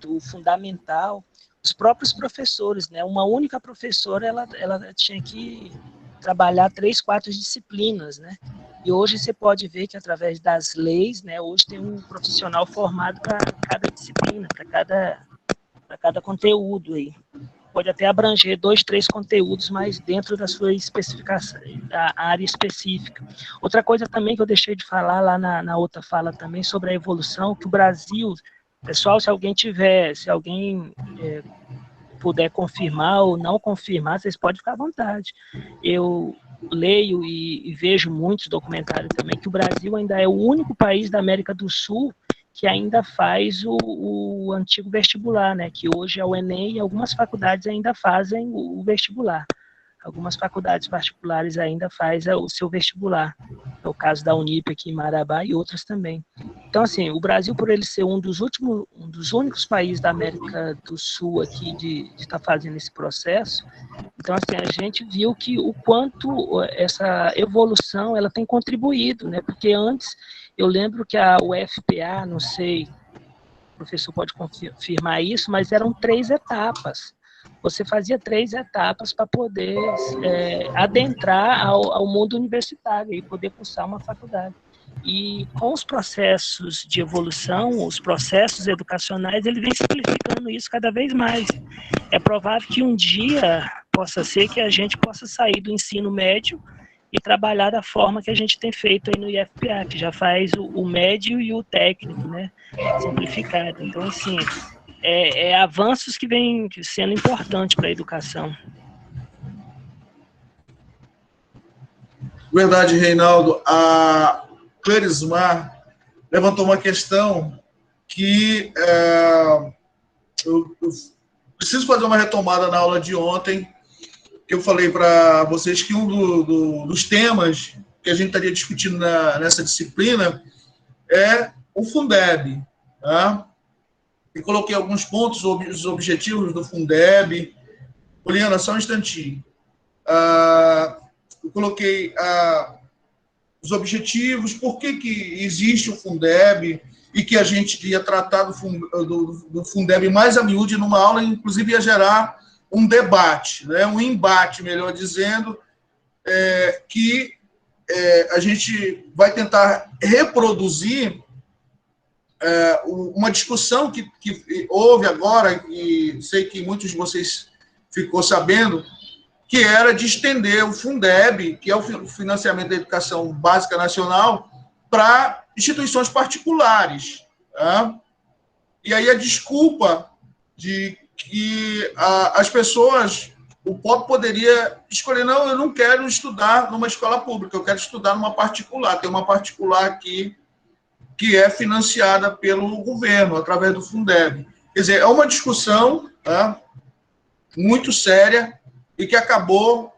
o fundamental, os próprios professores, né, uma única professora, ela tinha que trabalhar 3, 4 disciplinas, né? E hoje você pode ver que através das leis, né, hoje tem um profissional formado para cada disciplina, para cada conteúdo aí. Pode até abranger 2, 3 conteúdos, mas dentro da sua especificação, da área específica. Outra coisa também que eu deixei de falar lá na outra fala também sobre a evolução, que o Brasil, pessoal, se alguém puder confirmar ou não confirmar, vocês podem ficar à vontade. Eu leio e vejo muitos documentários também que o Brasil ainda é o único país da América do Sul que ainda faz o antigo vestibular, né? Que hoje é o Enem e algumas faculdades ainda fazem o vestibular. Algumas faculdades particulares ainda fazem o seu vestibular. É o caso da Unip aqui em Marabá e outras também. Então, assim, o Brasil, por ele ser um dos únicos países da América do Sul aqui de estar fazendo esse processo, então, assim, a gente viu que o quanto essa evolução ela tem contribuído, né? Porque antes, eu lembro que a UFPA, não sei, o professor pode confirmar isso, mas eram 3 etapas. Você fazia 3 etapas para poder adentrar ao mundo universitário e poder cursar uma faculdade. E com os processos de evolução, os processos educacionais, ele vem simplificando isso cada vez mais. É provável que um dia possa ser que a gente possa sair do ensino médio e trabalhar da forma que a gente tem feito aí no IFPA, que já faz o médio e o técnico, né, simplificado. Então, assim, avanços que vêm sendo importantes para a educação. Verdade, Reinaldo. A Cleurismar levantou uma questão que eu preciso fazer uma retomada na aula de ontem, que eu falei para vocês que um dos temas que a gente estaria discutindo nessa disciplina é o Fundeb, tá? E coloquei alguns pontos, os objetivos do Fundeb. Poliana, só um instantinho. Eu coloquei os objetivos, por que existe o Fundeb, e que a gente ia tratar do Fundeb mais a miúde numa aula, inclusive ia gerar um debate, né? Um embate, melhor dizendo, que a gente vai tentar reproduzir uma discussão que houve agora, e sei que muitos de vocês ficou sabendo, que era de estender o Fundeb, que é o financiamento da educação básica nacional, para instituições particulares. Tá? E aí a desculpa de que as pessoas, o pobre poderia escolher, não, eu não quero estudar numa escola pública, eu quero estudar numa particular. Tem uma particular aqui que é financiada pelo governo, através do Fundeb. Quer dizer, é uma discussão, tá? muito séria e que acabou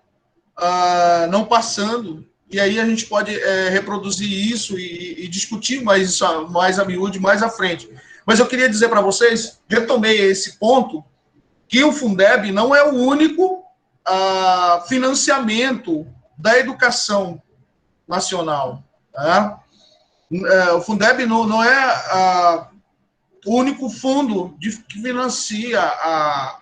não passando. E aí a gente pode reproduzir isso e discutir mais a miúde, mais à frente. Mas eu queria dizer para vocês, retomei esse ponto, que o Fundeb não é o único financiamento da educação nacional. Tá? O Fundeb não é o único fundo que financia a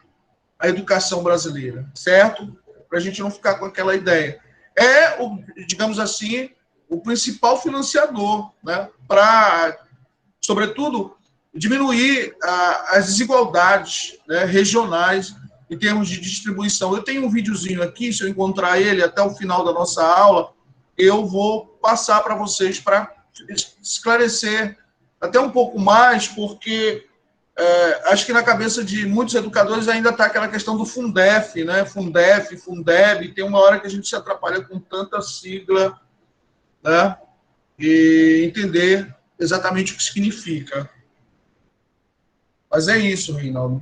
educação brasileira, certo? Para a gente não ficar com aquela ideia. É, digamos assim, o principal financiador, né? Para, sobretudo, diminuir as desigualdades, né, regionais em termos de distribuição. Eu tenho um videozinho aqui, se eu encontrar ele até o final da nossa aula, eu vou passar para vocês para esclarecer até um pouco mais, porque acho que na cabeça de muitos educadores ainda está aquela questão do Fundef, né? Fundef, Fundeb, tem uma hora que a gente se atrapalha com tanta sigla, né? E entender exatamente o que significa. Mas é isso, Reinaldo.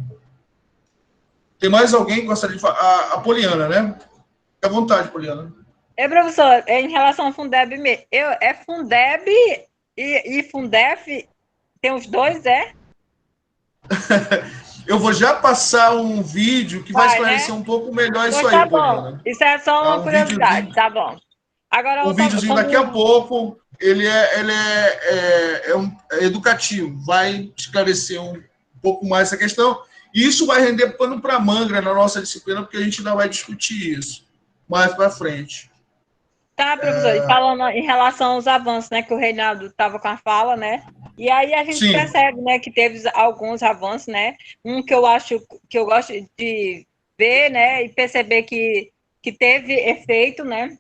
Tem mais alguém que gostaria de falar? A Poliana, né? Fique à vontade, Poliana. Professor, em relação ao Fundeb, é Fundeb e Fundef? Tem os dois, é? Eu vou já passar um vídeo que vai esclarecer, né, um pouco melhor isso aí, Poliana. Isso é só uma curiosidade, tá bom. Agora, um videozinho daqui a pouco, ele é educativo, vai esclarecer um pouco mais essa questão, e isso vai render pano para manga na nossa disciplina, porque a gente ainda vai discutir isso mais para frente. Tá, professor, e falando em relação aos avanços, né, que o Reinaldo estava com a fala, né, e aí a gente percebe, né, que teve alguns avanços, né, um que eu gosto de ver, né, e perceber que teve efeito, né,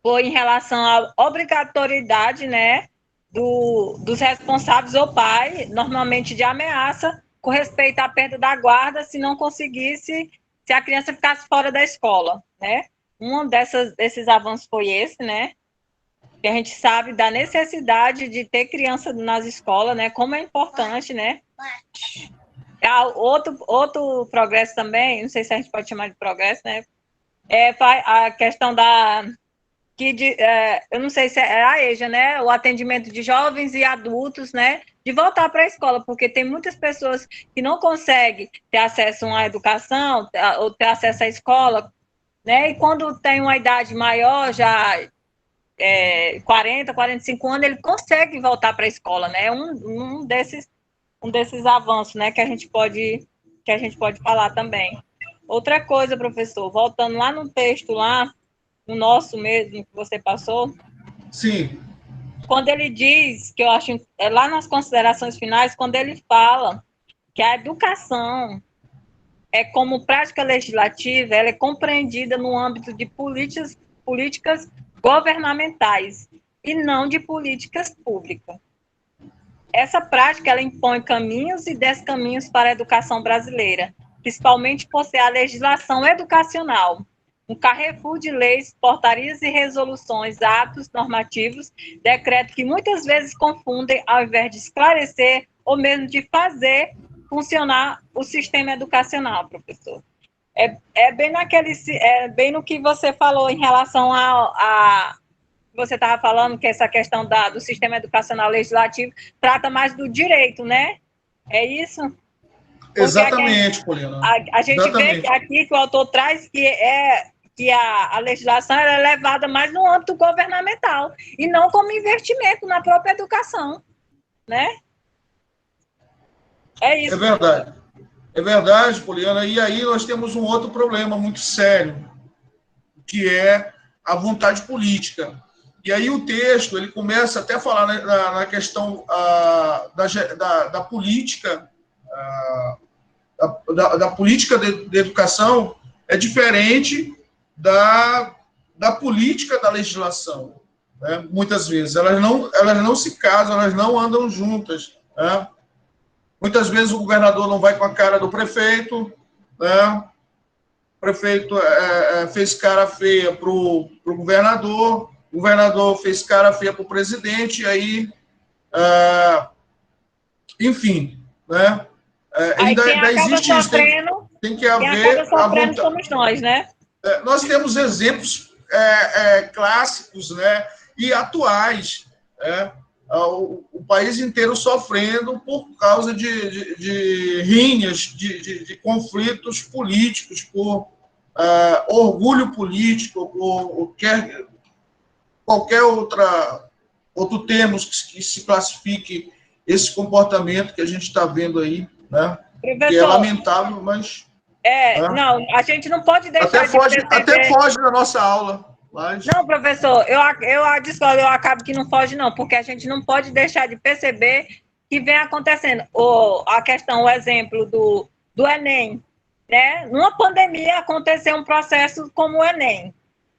foi em relação à obrigatoriedade, né, dos responsáveis ou pai, normalmente de ameaça, com respeito à perda da guarda, se não conseguisse, se a criança ficasse fora da escola, né. Um desses avanços foi esse, né? Que a gente sabe da necessidade de ter criança nas escolas, né? Como é importante, né? Outro progresso também, não sei se a gente pode chamar de progresso, né? É a questão eu não sei se é a EJA, né? O atendimento de jovens e adultos, né? De voltar para a escola, porque tem muitas pessoas que não conseguem ter acesso a uma educação, ou ter acesso à escola, né? E quando tem uma idade maior, já 40, 45 anos, ele consegue voltar para a escola, né? Um desses avanços, né, que a gente pode falar também. Outra coisa, professor, voltando lá no texto, lá, no nosso mesmo, que você passou. Sim. Quando ele diz, que eu acho, lá nas considerações finais, quando ele fala que a educação como prática legislativa, ela é compreendida no âmbito de políticas governamentais e não de políticas públicas. Essa prática, ela impõe caminhos e descaminhos para a educação brasileira, principalmente por ser a legislação educacional, um carrefour de leis, portarias e resoluções, atos normativos, decretos que muitas vezes confundem, ao invés de esclarecer ou mesmo de fazer funcionar o sistema educacional, professor. É bem no que você falou em relação você estava falando que essa questão do sistema educacional legislativo trata mais do direito, né? É isso? Porque exatamente, Poliana. A gente vê que aqui que o autor traz que a legislação é levada mais no âmbito governamental e não como investimento na própria educação, né? É isso. É verdade, Poliana. E aí nós temos um outro problema muito sério, que é a vontade política. E aí o texto, ele começa até a falar na questão da política, da política de educação, é diferente da política da legislação, né? Muitas vezes. Elas não se casam, elas não andam juntas, né? Muitas vezes o governador não vai com a cara do prefeito, né? O prefeito fez cara feia para o governador fez cara feia para o presidente, e aí, enfim, né? Aí quem acaba sofrendo tem que Quem haver acaba a sofrendo vontade. somos nós, né? Nós temos exemplos clássicos, né, e atuais, né? O país inteiro sofrendo por causa de rinhas, de conflitos políticos, por orgulho político, por qualquer outro termo que se classifique esse comportamento que a gente está vendo aí, né? Que é Professor, lamentável, mas... não, a gente não pode deixar Até foge perceber. da nossa aula. Mas... Não, professor, eu discordo, eu acabo que não foge, não, porque a gente não pode deixar de perceber que vem acontecendo. A questão, o exemplo do Enem, né? Numa pandemia aconteceu um processo como o Enem.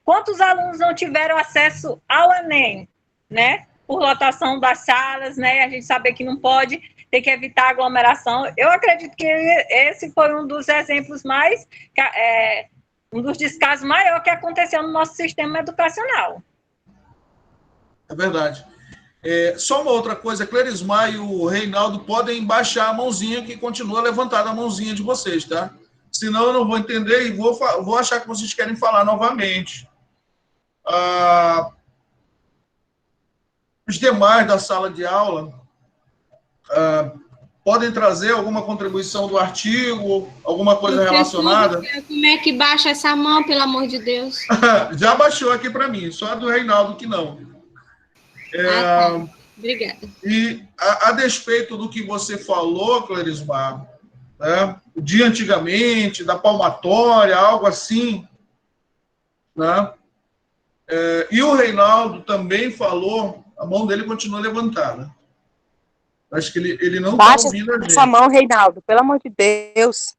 Quantos alunos não tiveram acesso ao Enem, né? Por lotação das salas, né? A gente sabe que não pode, tem que evitar aglomeração. Eu acredito que esse foi um dos exemplos mais... um dos descasos maiores que aconteceu no nosso sistema educacional. É verdade. Só uma outra coisa, Clerismar e o Reinaldo podem baixar a mãozinha, que continua levantada a mãozinha de vocês, tá? Senão eu não vou entender e vou achar que vocês querem falar novamente. Os demais da sala de aula podem trazer alguma contribuição do artigo, alguma coisa relacionada? Como é que baixa essa mão, pelo amor de Deus? Já baixou aqui para mim, só a do Reinaldo que não. Tá. Obrigada. E a despeito do que você falou, Clerismar, né, de antigamente, da palmatória, algo assim, né? E o Reinaldo também falou, a mão dele continua levantada. Acho que ele não está ouvindo a gente. Baixa essa mão, Reinaldo, pelo amor de Deus.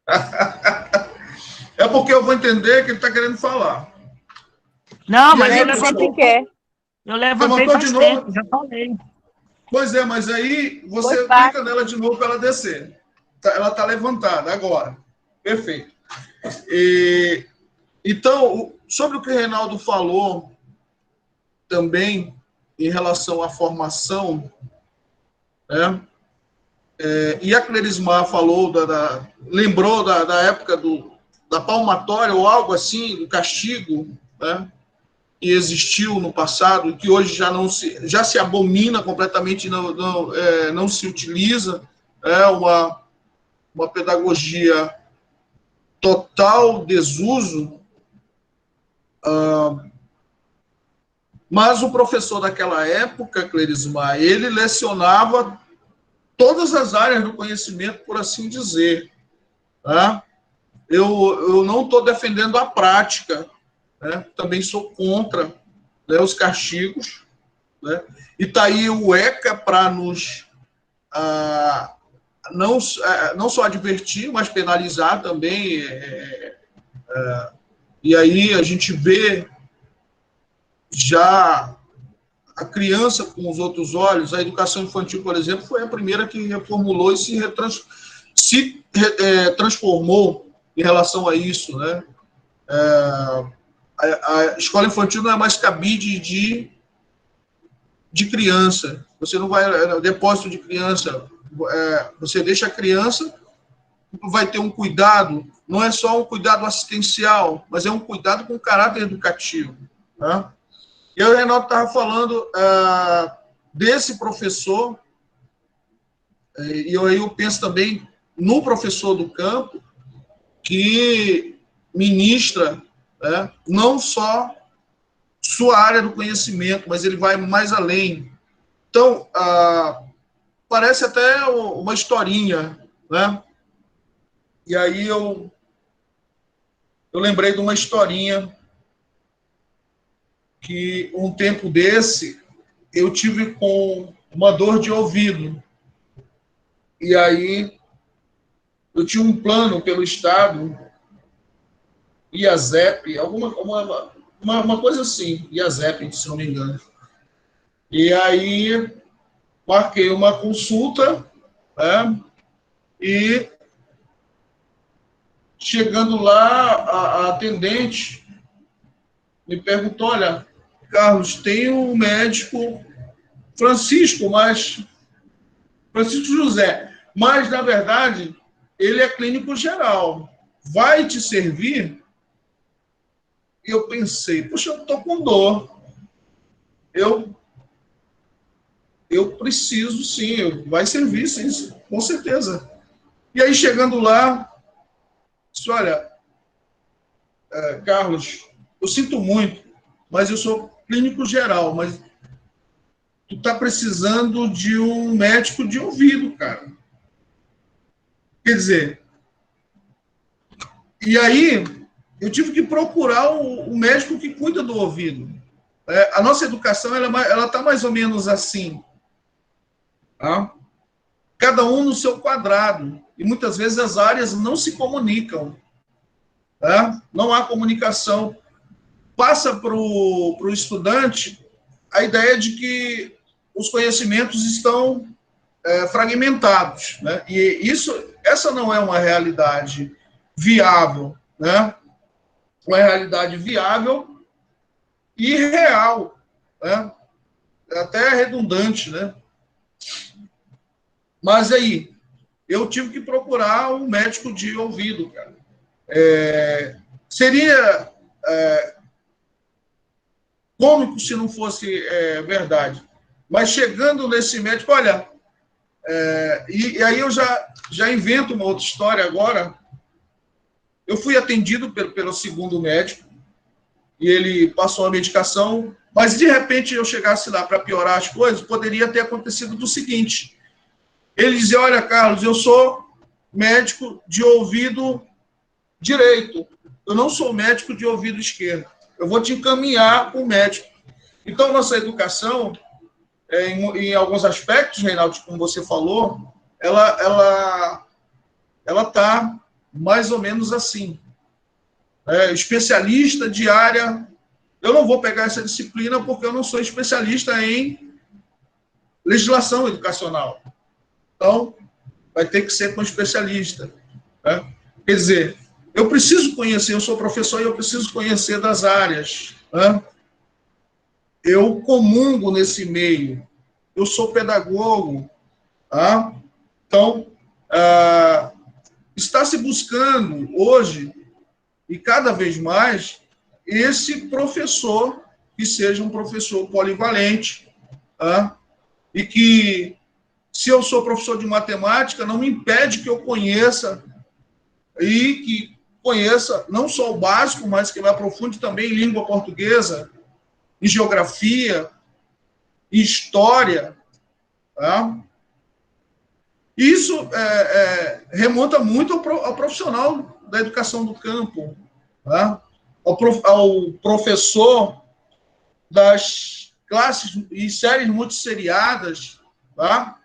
É porque eu vou entender que ele está querendo falar. Não, mas ele sempre quer. Eu levantei faz tempo, já falei. Pois é, mas aí você clica nela de novo para ela descer. Ela está levantada agora. Perfeito. Então, sobre o que o Reinaldo falou também em relação à formação, né? E a Clerismar falou, lembrou da época da palmatória ou algo assim, do castigo, né? Que existiu no passado e que hoje já se abomina completamente, não se utiliza, uma pedagogia total desuso. Mas o professor daquela época, Clerismar, ele lecionava todas as áreas do conhecimento, por assim dizer. Tá? Eu não estou defendendo a prática, né? Também sou contra, né, os castigos, né? E está aí o ECA para nos não só advertir, mas penalizar também. E aí a gente vê já a criança com os outros olhos. A educação infantil, por exemplo, foi a primeira que reformulou e se transformou em relação a isso, né? A escola infantil não é mais cabide de criança. Você não vai... depósito de criança. Você deixa a criança, vai ter um cuidado, não é só um cuidado assistencial, mas é um cuidado com caráter educativo. Né? E aí o Renato estava falando desse professor, e aí eu penso também no professor do campo, que ministra, né, não só sua área do conhecimento, mas ele vai mais além. Então, parece até uma historinha, né? E aí eu lembrei de uma historinha que, um tempo desse, eu tive com uma dor de ouvido. E aí eu tinha um plano pelo Estado, IASEP, uma coisa assim, IASEP, se não me engano. E aí marquei uma consulta, né, e chegando lá, a atendente me perguntou: olha, Carlos, tem um médico Francisco José, mas, na verdade, ele é clínico geral. vai te servir? E eu pensei, poxa, eu estou com dor. Eu preciso, sim, vai servir, sim, com certeza. E aí, chegando lá, disse, olha, Carlos, eu sinto muito, mas eu sou clínico geral, mas tu está precisando de um médico de ouvido, cara. Quer dizer, e aí eu tive que procurar o médico que cuida do ouvido. A nossa educação, ela está mais ou menos assim. Tá? Cada um no seu quadrado. E muitas vezes as áreas não se comunicam. Tá? Não há comunicação. Passa para o estudante a ideia de que os conhecimentos estão fragmentados. Né? E essa não é uma realidade viável. Né? Uma realidade viável e real. Né? É até redundante, né? Mas aí, eu tive que procurar um médico de ouvido, cara. Seria cômico se não fosse verdade. Mas chegando nesse médico, olha, e aí eu já invento uma outra história agora. Eu fui atendido pelo segundo médico, e ele passou a medicação, mas de repente eu chegasse lá para piorar as coisas, poderia ter acontecido do seguinte: ele dizia, olha, Carlos, eu sou médico de ouvido direito, eu não sou médico de ouvido esquerdo, eu vou te encaminhar para o médico. Então, nossa educação, em alguns aspectos, Reinaldo, como você falou, ela está mais ou menos assim. Especialista de área, eu não vou pegar essa disciplina porque eu não sou especialista em legislação educacional. Então, vai ter que ser com especialista. Né? Quer dizer, eu preciso conhecer, eu sou professor e eu preciso conhecer das áreas. Né? Eu comungo nesse meio, eu sou pedagogo. Tá? Então, está se buscando hoje, e cada vez mais, esse professor que seja um professor polivalente, tá? E que, se eu sou professor de matemática, não me impede que eu conheça, e que conheça não só o básico, mas que me aprofunde também em língua portuguesa, em geografia, em história. Tá? Isso remonta muito ao profissional da educação do campo, tá? ao professor das classes e séries multisseriadas. Tá?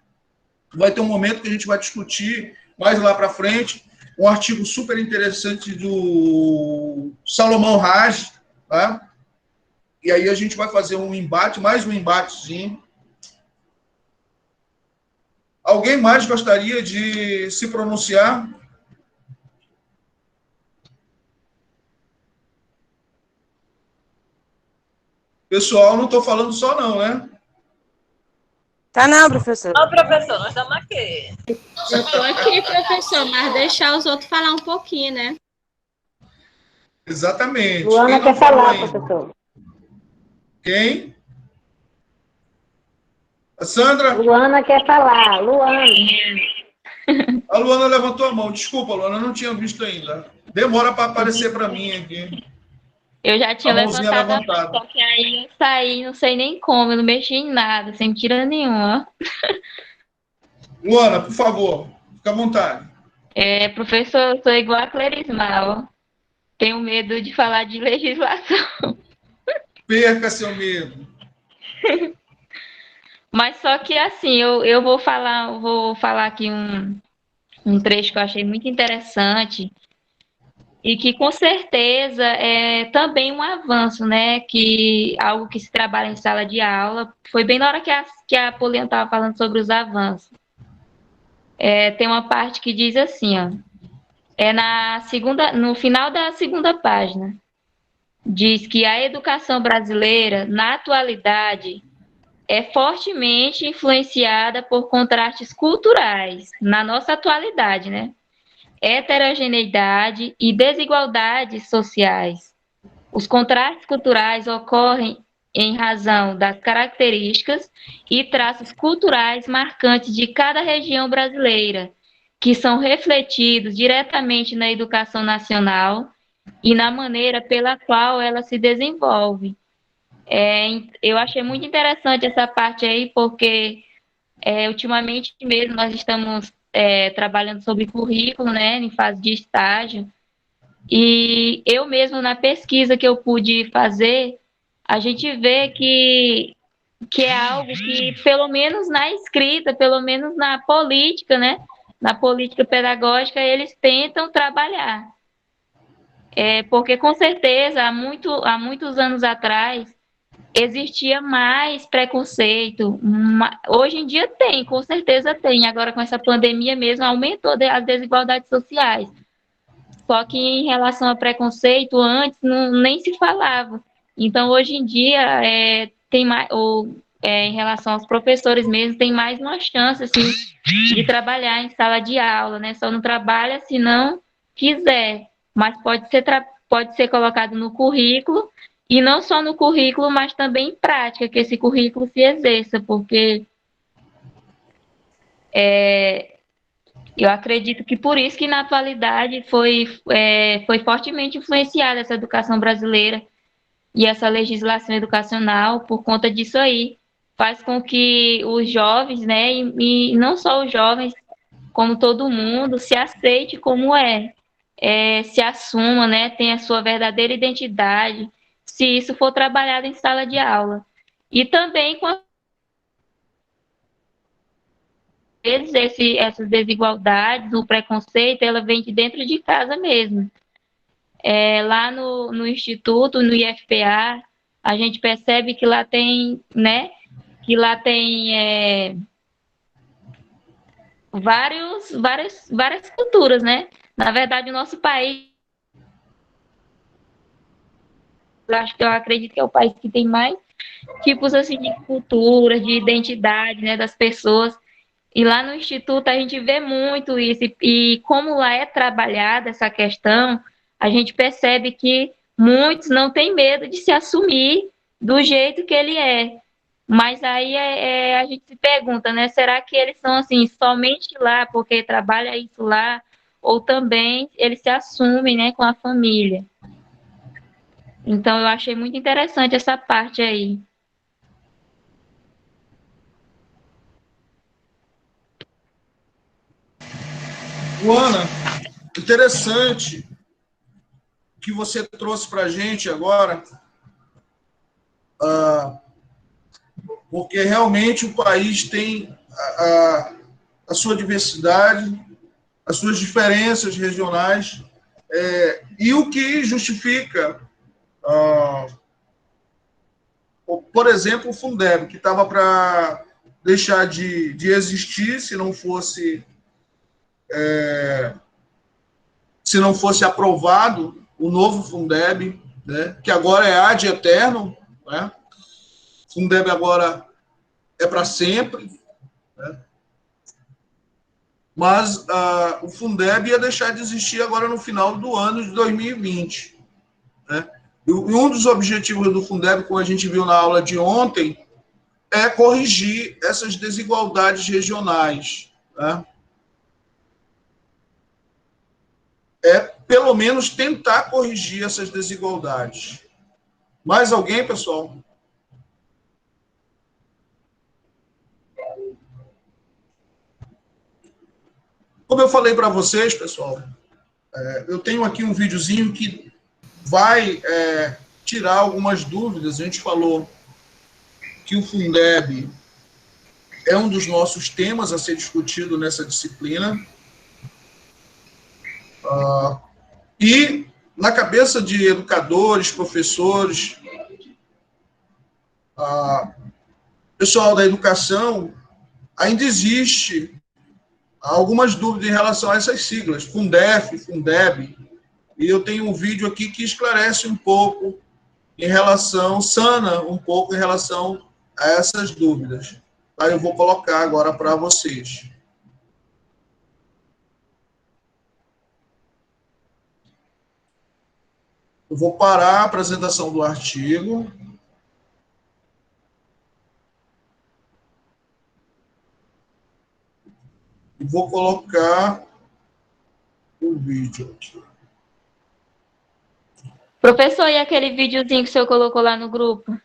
Vai ter um momento que a gente vai discutir mais lá para frente um artigo super interessante do Salomão Raj, tá? E aí a gente vai fazer um embate, mais um embatezinho. Alguém mais gostaria de se pronunciar? Pessoal, não estou falando só não, né? Tá não, professor. Não, professor, nós estamos aqui. Eu estou aqui, professor, mas deixar os outros falar um pouquinho, né? Exatamente. Luana quer falar, professor. Quem? A Sandra? Luana quer falar. Luana. A Luana levantou a mão. Desculpa, Luana, não tinha visto ainda. Demora para aparecer para mim aqui. Eu já tinha A mãozinha levantado a mão, levantada. só que aí eu saí, não sei nem como, eu não mexi em nada, sem mentira nenhuma. Luana, por favor, fica à vontade. Professor, eu sou igual a Clerismal. Tenho medo de falar de legislação. Perca seu medo. Mas só que assim, eu vou falar aqui um trecho que eu achei muito interessante e que com certeza é também um avanço, né? Que algo que se trabalha em sala de aula. Foi bem na hora que a Poliana estava falando sobre os avanços. Tem uma parte que diz assim, ó, no final da segunda página, diz que a educação brasileira, na atualidade, é fortemente influenciada por contrastes culturais, na nossa atualidade, né? heterogeneidade e desigualdades sociais. Os contrastes culturais ocorrem em razão das características e traços culturais marcantes de cada região brasileira, que são refletidos diretamente na educação nacional e na maneira pela qual ela se desenvolve. Eu achei muito interessante essa parte aí, porque ultimamente mesmo nós estamos trabalhando sobre currículo, né, em fase de estágio, e eu mesmo na pesquisa que eu pude fazer, a gente vê que é algo que, pelo menos na escrita, pelo menos na política, né, na política pedagógica, eles tentam trabalhar. Porque, com certeza, há muitos anos atrás, existia mais preconceito. Hoje em dia tem, com certeza tem. Agora, com essa pandemia mesmo, aumentou as desigualdades sociais. Só que em relação a preconceito, antes nem se falava. Então, hoje em dia, tem mais, em relação aos professores mesmo, tem mais uma chance assim, de trabalhar em sala de aula, né? Só não trabalha se não quiser, mas pode ser colocado no currículo, e não só no currículo, mas também em prática, que esse currículo se exerça, porque eu acredito que por isso que na atualidade foi fortemente influenciada essa educação brasileira e essa legislação educacional por conta disso aí. Faz com que os jovens, né, e não só os jovens, como todo mundo, se aceite como se assuma, né, tenha a sua verdadeira identidade, se isso for trabalhado em sala de aula. E também com essas desigualdades, o preconceito, ela vem de dentro de casa mesmo. Lá no Instituto, no IFPA, a gente percebe que lá tem, né, várias culturas, né? Na verdade, o nosso país, eu acredito que é o país que tem mais tipos assim de cultura, de identidade, né, das pessoas. E lá no Instituto a gente vê muito isso, e como lá é trabalhada essa questão, a gente percebe que muitos não têm medo de se assumir do jeito que ele é. Mas aí a gente se pergunta, né, será que eles são assim, somente lá porque trabalha isso lá, ou também eles se assumem, né, com a família? Então eu achei muito interessante essa parte aí. Luana, interessante que você trouxe para a gente agora, porque realmente o país tem a sua diversidade, as suas diferenças regionais, e o que justifica, por exemplo, o Fundeb, que estava para deixar de existir se não fosse aprovado o novo Fundeb, né, que agora é ad eterno, né? Fundeb agora é para sempre, né? Mas o Fundeb ia deixar de existir agora no final do ano de 2020. Né? E um dos objetivos do Fundeb, como a gente viu na aula de ontem, é corrigir essas desigualdades regionais. Né? Pelo menos, tentar corrigir essas desigualdades. Mais alguém, pessoal? Como eu falei para vocês, pessoal, eu tenho aqui um videozinho que vai tirar algumas dúvidas. A gente falou que o Fundeb é um dos nossos temas a ser discutido nessa disciplina. E na cabeça de educadores, professores, pessoal da educação, ainda existe algumas dúvidas em relação a essas siglas, Fundef, Fundeb, e eu tenho um vídeo aqui que esclarece um pouco sana um pouco em relação a essas dúvidas. Aí eu vou colocar agora para vocês. Eu vou parar a apresentação do artigo. E vou colocar o vídeo aqui. Professor, e aquele videozinho que o senhor colocou lá no grupo?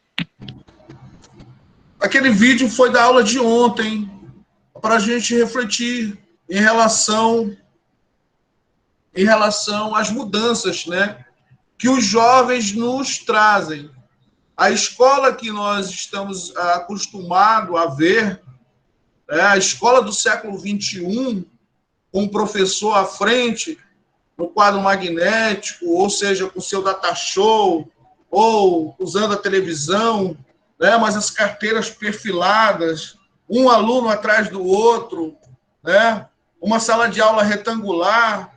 Aquele vídeo foi da aula de ontem, para a gente refletir em relação às mudanças, né, que os jovens nos trazem. A escola que nós estamos acostumados a ver, a escola do século XXI, com o professor à frente, no quadro magnético, ou seja, com o seu data show, ou usando a televisão, né, mas as carteiras perfiladas, um aluno atrás do outro, né, uma sala de aula retangular,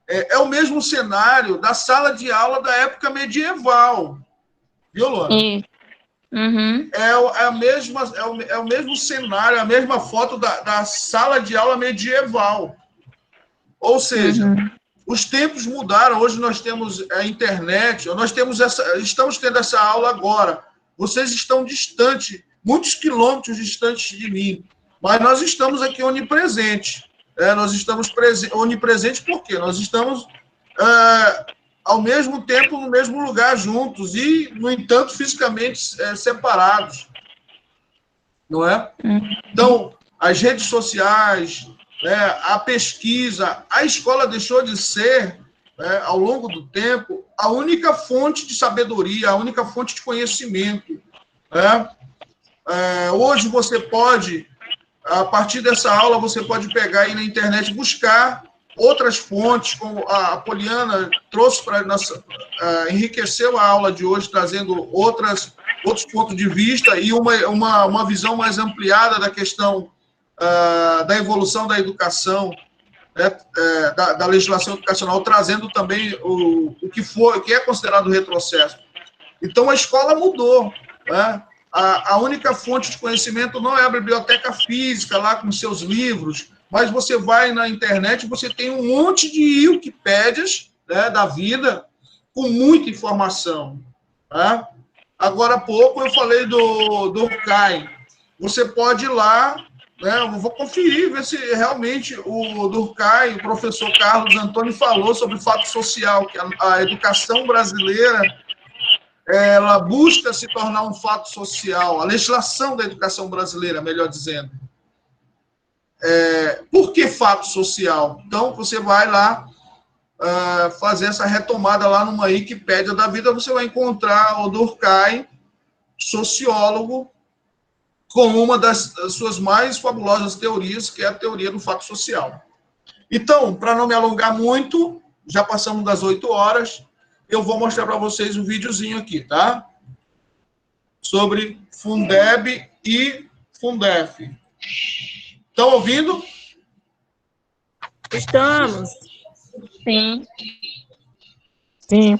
é o mesmo cenário da sala de aula da época medieval. Viu, Luana? Uhum. É o mesmo cenário, a mesma foto da sala de aula medieval. Ou seja, os tempos mudaram. Hoje nós temos a internet, estamos tendo essa aula agora. Vocês estão distantes, muitos quilômetros distantes de mim, mas nós estamos aqui onipresentes. Nós estamos onipresentes porque nós estamos, ao mesmo tempo, no mesmo lugar juntos e, no entanto, fisicamente separados. Não é? Então, as redes sociais, a pesquisa, a escola deixou de ser, ao longo do tempo, a única fonte de sabedoria, a única fonte de conhecimento. Hoje você pode, a partir dessa aula, você pode pegar aí na internet, buscar outras fontes, como a Poliana trouxe enriqueceu a aula de hoje, trazendo outros pontos de vista e uma visão mais ampliada da questão da evolução da educação, da legislação educacional, trazendo também o que é considerado retrocesso. Então, a escola mudou. A única fonte de conhecimento não é a biblioteca física, lá com seus livros, mas você vai na internet, você tem um monte de Wikipédias, da vida, com muita informação. Agora há pouco eu falei do Durkheim. Você pode ir lá, eu vou conferir, ver se realmente o Durkheim, o professor Carlos Antônio, falou sobre fato social, que a educação brasileira ela busca se tornar um fato social, a legislação da educação brasileira, melhor dizendo. Por que fato social? Então, você vai lá fazer essa retomada lá numa Wikipédia da vida, você vai encontrar o Durkheim, sociólogo, com uma das suas mais fabulosas teorias, que é a teoria do fato social. Então, para não me alongar muito, já passamos das 8 horas, eu vou mostrar para vocês um videozinho aqui, tá? Sobre Fundeb e Fundef. Estão ouvindo? Estamos. Sim. Sim.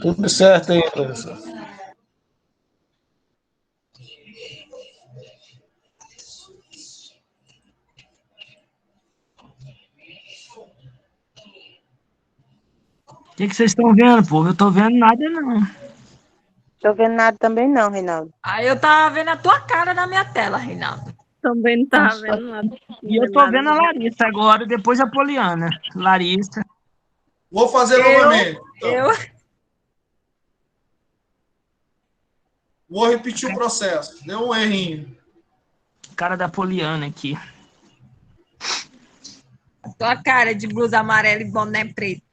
Tudo certo aí, professor. O que vocês estão vendo, povo? Eu estou vendo nada, não. Tô vendo nada também não, Reinaldo. Eu tava vendo a tua cara na minha tela, Reinaldo. Também não tava vendo nada. E eu estou vendo a Larissa agora, depois a Poliana. Larissa. Vou fazer novamente. Então. Vou repetir o processo. Deu um errinho. Cara da Poliana aqui. Tua cara de blusa amarela e boné preto.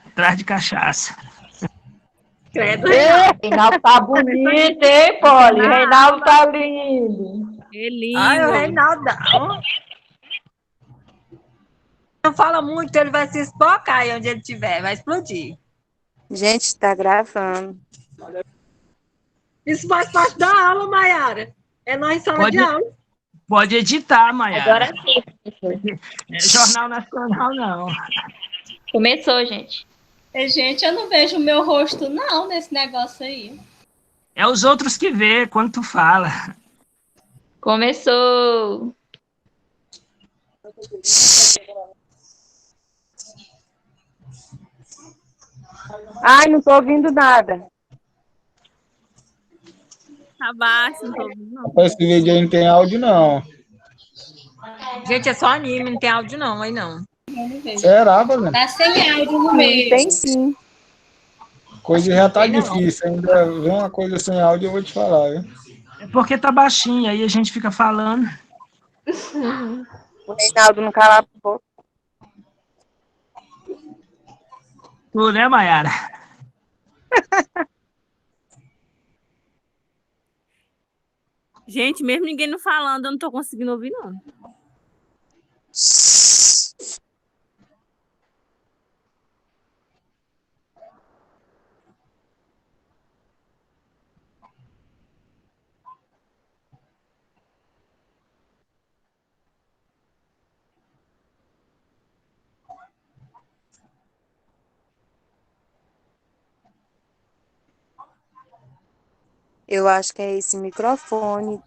Atrás de cachaça. Credo. Reinaldo tá bonito, hein, Poli? Reinaldo tá lindo. É lindo. Ai, o Reinaldo. Não fala muito, ele vai se espocar aí onde ele estiver, vai explodir. Gente, tá gravando. Isso faz parte da aula, Maiara. É nós em sala de aula. Pode editar, Maiara. Agora sim, professor. É Jornal Nacional, não. Começou, gente. Gente, eu não vejo o meu rosto, não, nesse negócio aí. É os outros que vê quando tu fala. Começou. Ai, não tô ouvindo nada. Tá baixo, não tô ouvindo, não. Rapaz, esse vídeo aí não tem áudio, não. Gente, é só anime, não tem áudio não, aí não. Será, Fazenda? Tá sem áudio no meio. Tem sim. Coisa já tá difícil. Ainda vê uma coisa sem áudio, eu vou te falar, viu? É porque tá baixinho, aí a gente fica falando. O Reinaldo não cala a boca. Tu, né, Mayara? Gente, mesmo ninguém não falando, eu não tô conseguindo ouvir, não. Eu acho que é esse microfone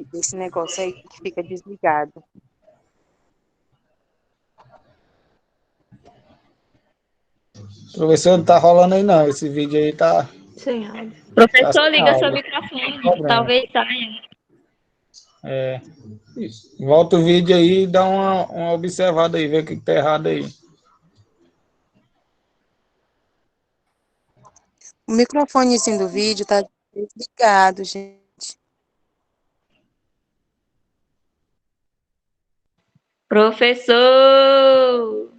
desse negócio aí que fica desligado. Professor, não tá rolando aí, não. Esse vídeo aí tá... Sem áudio. Professor, liga áudio. seu microfone. Problema. Talvez saia. É. Volta o vídeo aí e dá uma observada aí, vê o que tá errado aí. O microfone assim do vídeo tá desligado, gente. Professor!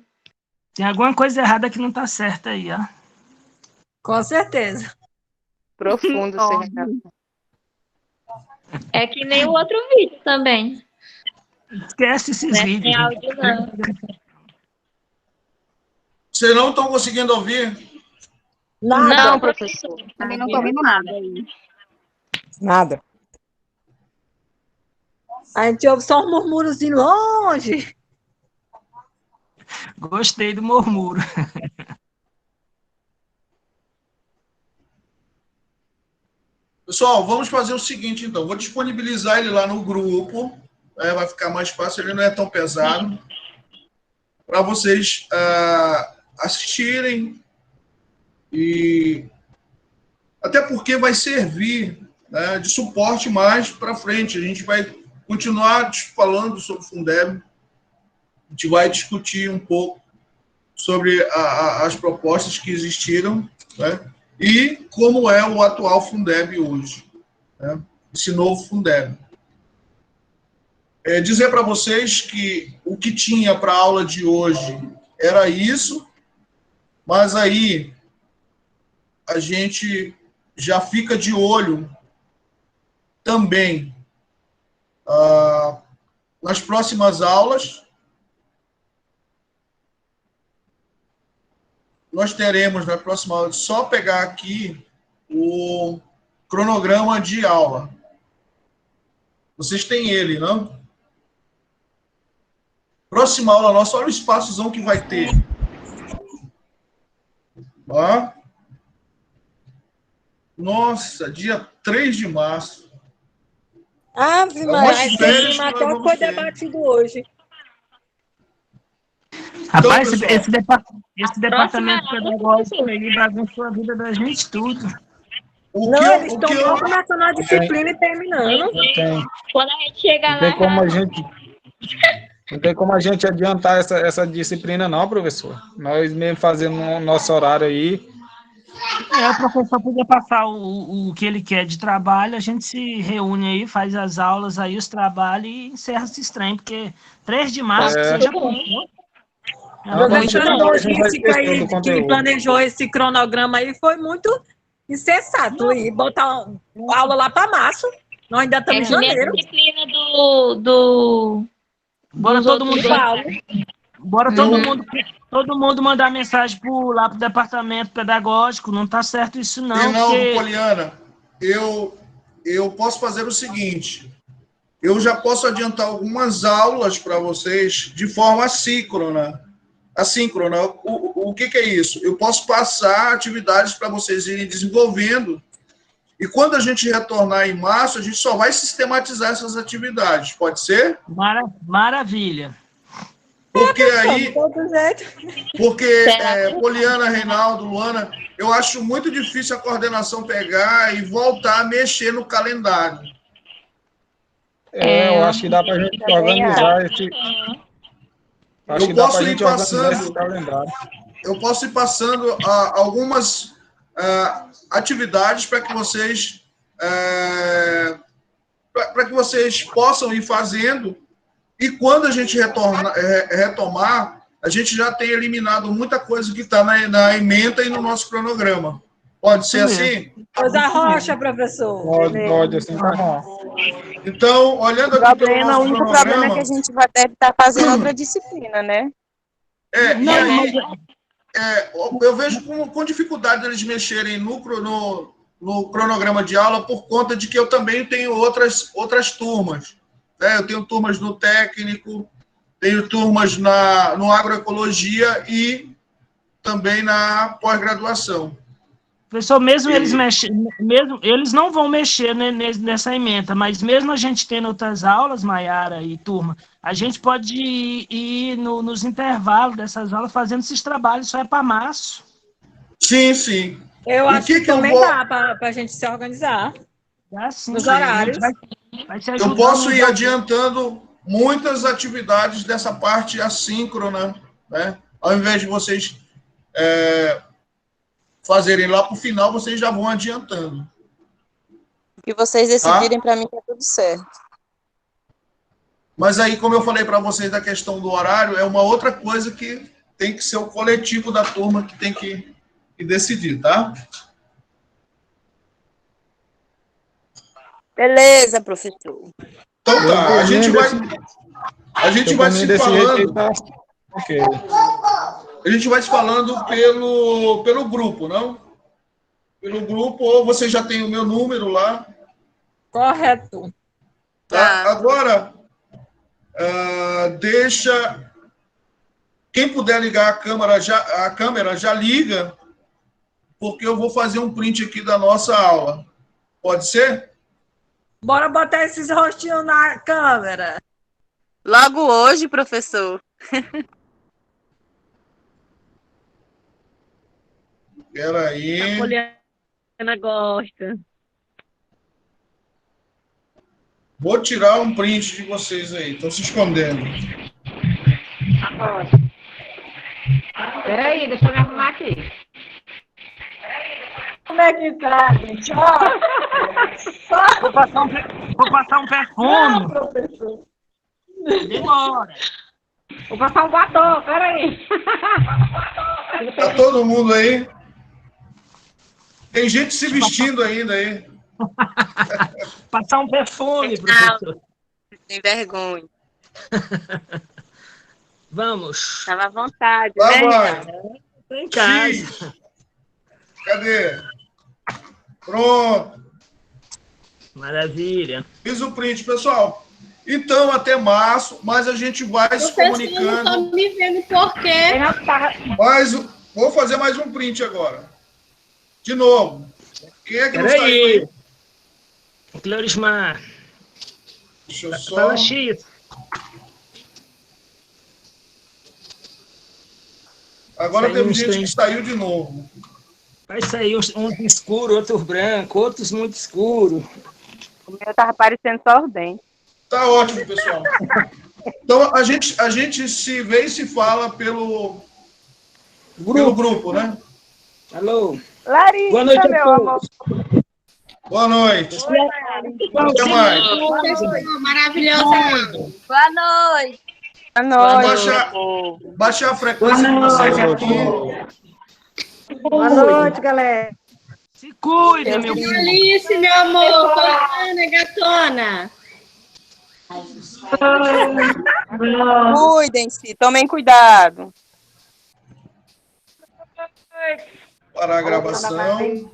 Tem alguma coisa errada que não tá certa aí, ó. Com certeza. Profundo, seu Renato. É que nem o outro vídeo também. Esquece esses Não é vídeos. sem áudio, não. Vocês não estão conseguindo ouvir? Nada. Não, professor. Também não tô ouvindo nada. Nada. A gente ouve só um murmúriozinho longe. Gostei do murmúrio. Pessoal, vamos fazer o seguinte, então. Vou disponibilizar ele lá no grupo. Vai ficar mais fácil, ele não é tão pesado. Para vocês assistirem. E até porque vai servir, né, de suporte mais para frente. A gente vai continuar falando sobre o Fundeb. A gente vai discutir um pouco sobre as propostas que existiram, né, e como é o atual Fundeb hoje, né, esse novo Fundeb. Dizer para vocês que o que tinha para a aula de hoje era isso, mas aí a gente já fica de olho também nas próximas aulas. Nós teremos na próxima aula, só pegar aqui o cronograma de aula. Vocês têm ele, não? Próxima aula nossa, olha o espaçozão que vai ter. Ó. Nossa, dia 3 de março. Ave Maria, esse tema até foi debatido hoje. Rapaz, Então, esse departamento pedagógico aí bagunçou a vida da gente tudo. Não, eles estão começando a disciplina e terminando. Quando a gente chegar lá... Não tem como a gente adiantar essa disciplina, não, professor. Nós mesmo fazendo o nosso horário aí. O professor podia passar o que ele quer de trabalho, a gente se reúne aí, faz as aulas aí, os trabalhos e encerra esse trem, porque 3 de março você já passou. A professora logística aí que planejou esse cronograma aí foi muito insensato. E botar aula lá para março. Nós ainda estamos em janeiro. Disciplina do Bora todo mundo. Bora todo mundo mandar mensagem lá pro departamento pedagógico. Não tá certo isso, não. Reinaldo, Poliana, eu posso fazer o seguinte. Eu já posso adiantar algumas aulas para vocês de forma assíncrona. O que é isso? Eu posso passar atividades para vocês irem desenvolvendo E quando a gente retornar em março, a gente só vai sistematizar essas atividades. Pode ser? Maravilha. Porque aí... Porque, Poliana, Reinaldo, Luana, eu acho muito difícil a coordenação pegar e voltar a mexer no calendário. Eu acho que dá para a gente organizar esse... Acho que dá para a gente organizar esse calendário. Eu posso ir passando algumas atividades para que vocês possam ir fazendo, e quando a gente retomar, a gente já tem eliminado muita coisa que está na ementa e no nosso cronograma. Pode ser assim? Coisa rocha, professor. Pode, assim tá bom. Então, olhando aqui pelo nosso O único problema é que a gente deve estar fazendo outra disciplina, né? E aí, eu vejo com dificuldade eles mexerem no cronograma de aula por conta de que eu também tenho outras turmas. Né? Eu tenho turmas no técnico, tenho turmas no agroecologia e também na pós-graduação. Professor, eles não vão mexer nessa ementa, mas mesmo a gente tendo outras aulas, Maiara e turma, a gente pode ir nos intervalos dessas aulas fazendo esses trabalhos, só é para março. Sim, sim. Eu acho que também dá para a gente se organizar. Dá sim. Nos horários. Eu posso ir adiantando muitas atividades dessa parte assíncrona, né? Ao invés de vocês fazerem lá para o final, vocês já vão adiantando. O que vocês decidirem, para mim, tá tudo certo. Mas aí, como eu falei para vocês da questão do horário, é uma outra coisa que tem que ser o coletivo da turma que tem que decidir, tá? Beleza, professor. Então tá, a gente vai se falando. Ok. A gente vai se falando pelo grupo, não? Pelo grupo, ou você já tem o meu número lá. Correto. Tá? Agora, deixa... Quem puder ligar a câmera já liga, porque eu vou fazer um print aqui da nossa aula. Pode ser? Bora botar esses rostinhos na câmera. Logo hoje, professor. Espera aí. A Poliana gosta. Vou tirar um print de vocês aí. Estão se escondendo. Espera aí, deixa eu me arrumar aqui. Como é que tá, gente? Vou passar um perfume. Não, professor. Demora. Vou passar um batom, espera aí. Tá todo mundo aí? Tem gente se vestindo ainda aí. Passar um perfume, professor. Sem vergonha. Vamos. Estava à vontade, Vai, né? vai. Em casa. Cadê? Pronto. Maravilha. Fiz o print, pessoal. Então, até março, mas a gente vai se comunicando. Eu não estou me vendo por quê. Vou fazer mais um print agora. De novo. Quem é que não está aí? Clorismar. Deixa eu só... Fala X. Agora teve gente que saiu de novo. Vai sair uns escuros, outros brancos, outros muito escuros. O meu estava parecendo só os dentes. Tá ótimo, pessoal. Então, a gente se vê e se fala pelo grupo, né? Alô? Larissa, boa noite, meu amor. Boa noite. Até mais. Maravilhosa. Boa noite. Boa noite. Baixar a frequência de vocês aqui. Boa noite, galera. Se cuida, meu filho. Alice, meu amor. Poliana, gatona. Cuidem-se, tomem cuidado. Parar a gravação.